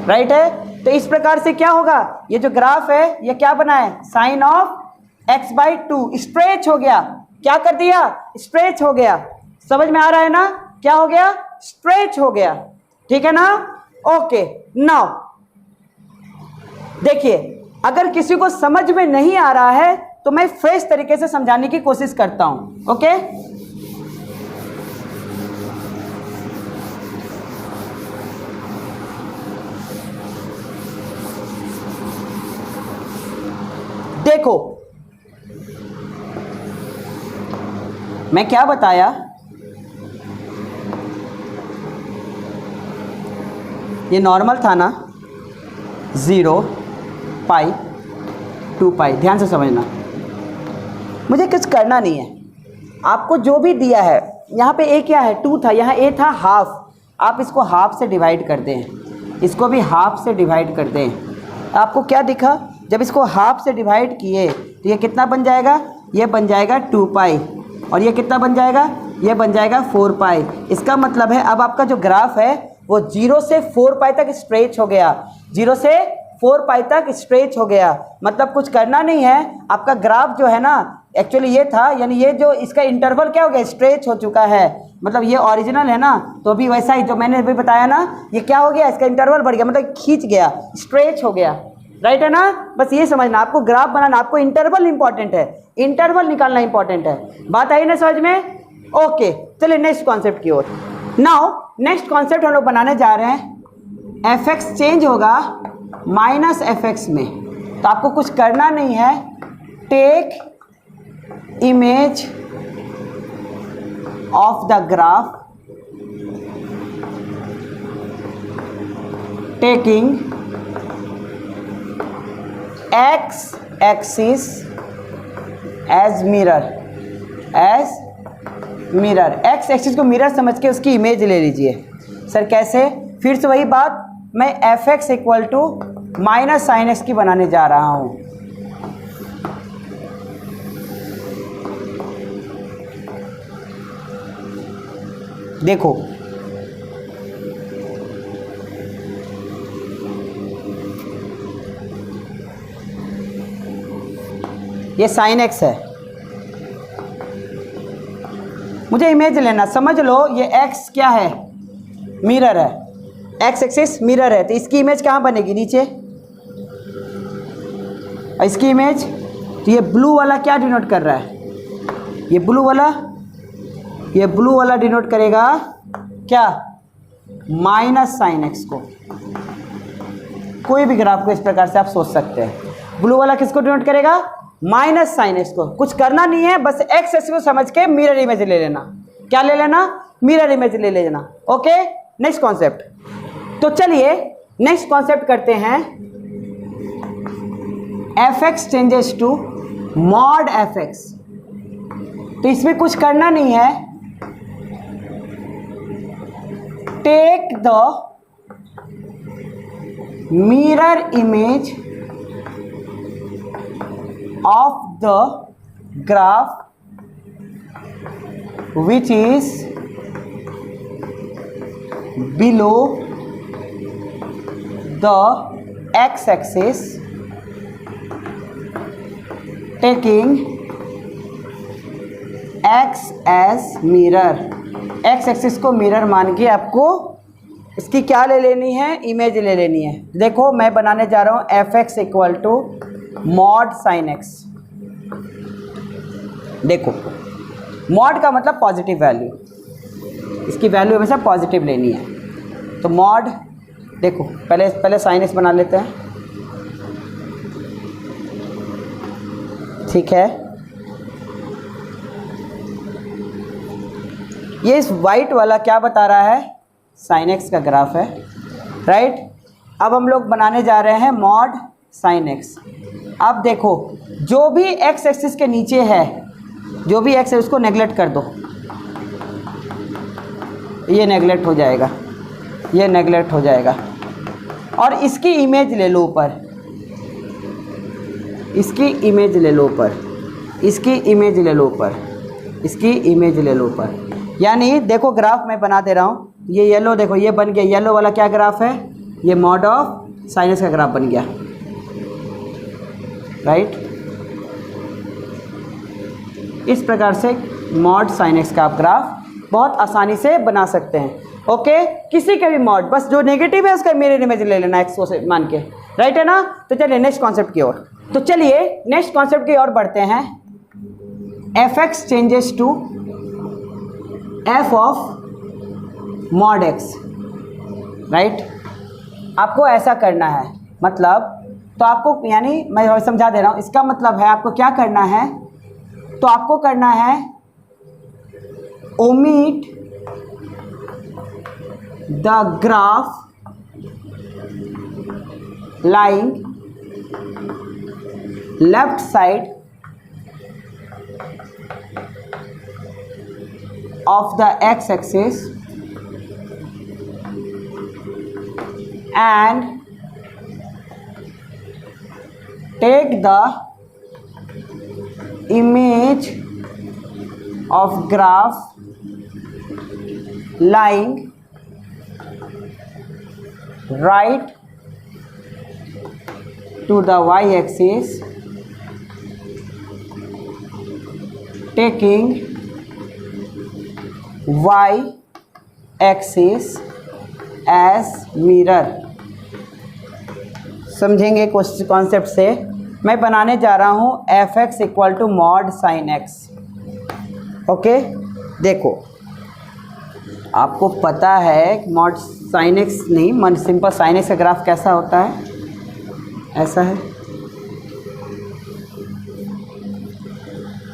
राइट है। तो इस प्रकार से क्या होगा, ये जो ग्राफ है ये क्या बना है, साइन ऑफ x/2, स्ट्रेच हो गया, क्या कर दिया, स्ट्रेच हो गया। समझ में आ रहा है ना, क्या हो गया, स्ट्रेच हो गया, ठीक है ना, ओके। नाउ देखिए, अगर किसी को समझ में नहीं आ रहा है तो मैं फ्रेश तरीके से समझाने की कोशिश करता हूं, ओके। देखो मैं क्या बताया, ये नॉर्मल था ना, 0 पाई 2 पाई। ध्यान से समझना, मुझे कुछ करना नहीं है, आपको जो भी दिया है, यहाँ पे a क्या है 2 था, यहाँ a था हाफ, आप इसको हाफ से डिवाइड कर दें, इसको भी हाफ से डिवाइड कर दें। आपको क्या दिखा, जब इसको हाफ से डिवाइड किए तो ये कितना बन जाएगा, ये बन जाएगा 2 पाई, और ये कितना बन जाएगा, ये बन जाएगा 4 पाई। इसका मतलब है अब आपका जो ग्राफ है वो 0 से 4 पाई तक स्ट्रेच हो गया, 0 से 4 पाई तक स्ट्रेच हो गया। मतलब कुछ करना नहीं है, आपका ग्राफ जो है ना एक्चुअली ये था, यानी ये जो इसका इंटरवल क्या हो गया, स्ट्रेच हो चुका है। मतलब ये ओरिजिनल है ना, तो अभी वैसा ही जो मैंने अभी बताया ना, ये क्या हो गया, इसका इंटरवल बढ़ गया, मतलब खींच गया, स्ट्रेच हो गया। राइट है ना, बस ये समझना, आपको ग्राफ बनाना, आपको इंटरवल इंपॉर्टेंट है, इंटरवल निकालना इंपॉर्टेंट है। बात आई ना समझ में? ओके, चलिए नेक्स्ट कॉन्सेप्ट की ओर। नाउ नेक्स्ट कॉन्सेप्ट हम लोग बनाने जा रहे हैं, एफ एक्स चेंज होगा माइनस एफ एक्स में। तो आपको कुछ करना नहीं है, take image of the graph taking X axis as mirror, X axis को मिरर समझ के उसकी इमेज ले लीजिए। सर कैसे? फिर से वही बात, मैं F X equal to minus sine X की बनाने जा रहा हूँ। देखो ये साइन एक्स है, मुझे इमेज लेना, समझ लो ये एक्स क्या है, मिरर है, एक्स एक्सिस मिरर है, तो इसकी इमेज कहाँ बनेगी, नीचे। इसकी इमेज, तो ये ब्लू वाला क्या डिनोट कर रहा है, ये ब्लू वाला डिनोट करेगा क्या, माइनस साइन एक्स को। कोई भी ग्राफ को इस प्रकार से आप सोच सकते हैं, ब्लू वाला किसको डिनोट करेगा, माइनस साइन एक्स को। कुछ करना नहीं है, बस एक्स एक्सिस को समझ के मिरर इमेज ले लेना। क्या ले लेना, मिरर इमेज ले लेना। Okay, next concept. तो चलिए नेक्स्ट कॉन्सेप्ट करते हैं, F X changes to mod F X. तो इसमें कुछ करना नहीं है, take the mirror image of the graph which is below the x-axis taking x as mirror। x axis को मिरर मान के आपको इसकी क्या ले लेनी है, इमेज ले लेनी है। देखो मैं बनाने जा रहा हूँ F X equal to mod sine X. देखो मॉड का मतलब पॉजिटिव वैल्यू, इसकी वैल्यू हमेशा पॉजिटिव लेनी है। तो मॉड, देखो पहले साइन एक्स बना लेते हैं, ठीक है। ये इस वाइट वाला क्या बता रहा है, साइन एक्स का ग्राफ है, राइट। अब हम लोग बनाने जा रहे हैं मॉड साइन एक्स। अब देखो जो भी एक्स एक्सिस के नीचे है, जो भी एक्स है उसको नेगलेक्ट कर दो, ये नेगलेक्ट हो जाएगा, ये नेगलेक्ट हो जाएगा। और इसकी इमेज ले लो ऊपर, इसकी इमेज ले लो ऊपर, इसकी इमेज ले लो ऊपर, इसकी इमेज ले लो ऊपर। यानी देखो ग्राफ मैं बना दे रहा हूँ, ये येलो देखो ये बन गया, येलो वाला क्या ग्राफ है, ये मॉड ऑफ साइन एक्स का ग्राफ बन गया, राइट। इस प्रकार से मॉड साइन एक्स का आप ग्राफ बहुत आसानी से बना सकते हैं। ओके, किसी के भी मॉड, बस जो नेगेटिव है उसका मिरर इमेज ले लेना एक्स को से मान के, राइट है ना। तो चलिए नेक्स्ट कॉन्सेप्ट की ओर, तो चलिए नेक्स्ट कॉन्सेप्ट की ओर बढ़ते हैं। F X changes to F of mod X, right. आपको ऐसा करना है, मतलब तो आपको, यानी मैं समझा दे रहा हूँ, इसका मतलब है आपको क्या करना है, तो आपको करना है omit the graph lying left side of the x-axis and take the image of graph lying right to the y-axis, taking y-axis as mirror। समझेंगे कॉन्सेप्ट से। मैं बनाने जा रहा हूँ F X equal to mod sine X. Okay, देखो आपको पता है मॉड साइन एक्स नहीं, मन सिंपल साइन एक्स का ग्राफ कैसा होता है, ऐसा है,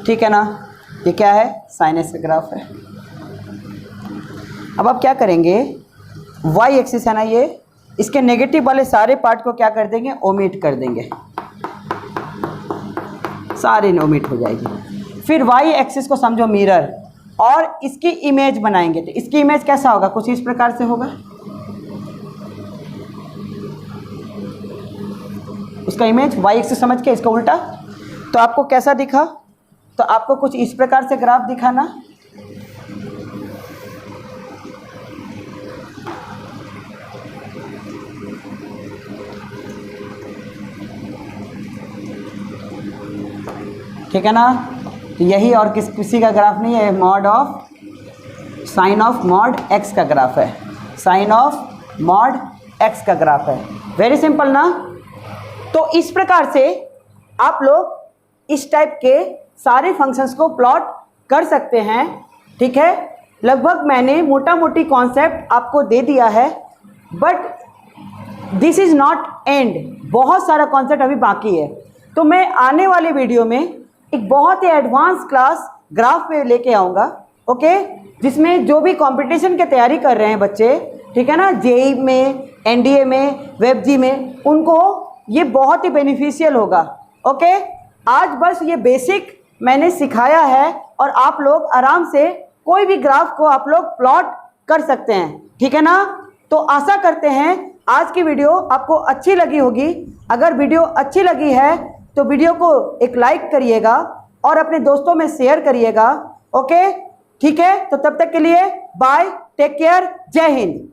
ठीक है ना। ये क्या है, साइन एक्स का ग्राफ है। अब आप क्या करेंगे, वाई एक्सिस है ना ये, इसके नेगेटिव वाले सारे पार्ट को क्या कर देंगे, ओमिट कर देंगे, सारे ओमिट हो जाएगी। फिर वाई एक्सिस को समझो मिरर और इसकी इमेज बनाएंगे। तो इसकी इमेज कैसा होगा, कुछ इस प्रकार से होगा। उसका इमेज वाई एक्सिस समझ के इसका उल्टा, तो आपको कैसा दिखा, तो आपको कुछ इस प्रकार से ग्राफ दिखा ना। ठीक है ना, तो यही और किसी का ग्राफ नहीं है, mod of sine of mod x का ग्राफ है, साइन ऑफ मॉड एक्स का ग्राफ है। वेरी सिंपल ना। तो इस प्रकार से आप लोग इस टाइप के सारे फंक्शंस को प्लॉट कर सकते हैं। ठीक है, लगभग मैंने मोटा मोटी कॉन्सेप्ट आपको दे दिया है, but this is not and, बहुत सारा कॉन्सेप्ट अभी बाकी है। तो मैं आने वाले वीडियो में एक बहुत ही एडवांस क्लास ग्राफ पे लेके आऊँगा, ओके, जिसमें जो भी कंपटीशन की तैयारी कर रहे हैं बच्चे, ठीक है ना, जेई में, एनडीए में, वेबजी में, उनको ये बहुत ही बेनिफिशियल होगा। ओके, आज बस ये बेसिक मैंने सिखाया है और आप लोग आराम से कोई भी ग्राफ को आप लोग प्लॉट कर सकते हैं। ठीक है ना, तो आशा करते हैं आज की वीडियो आपको अच्छी लगी होगी। अगर वीडियो अच्छी लगी है तो वीडियो को एक लाइक करिएगा और अपने दोस्तों में शेयर करिएगा। ओके, ठीक है, तो तब तक के लिए बाय, टेक केयर, जय हिंद।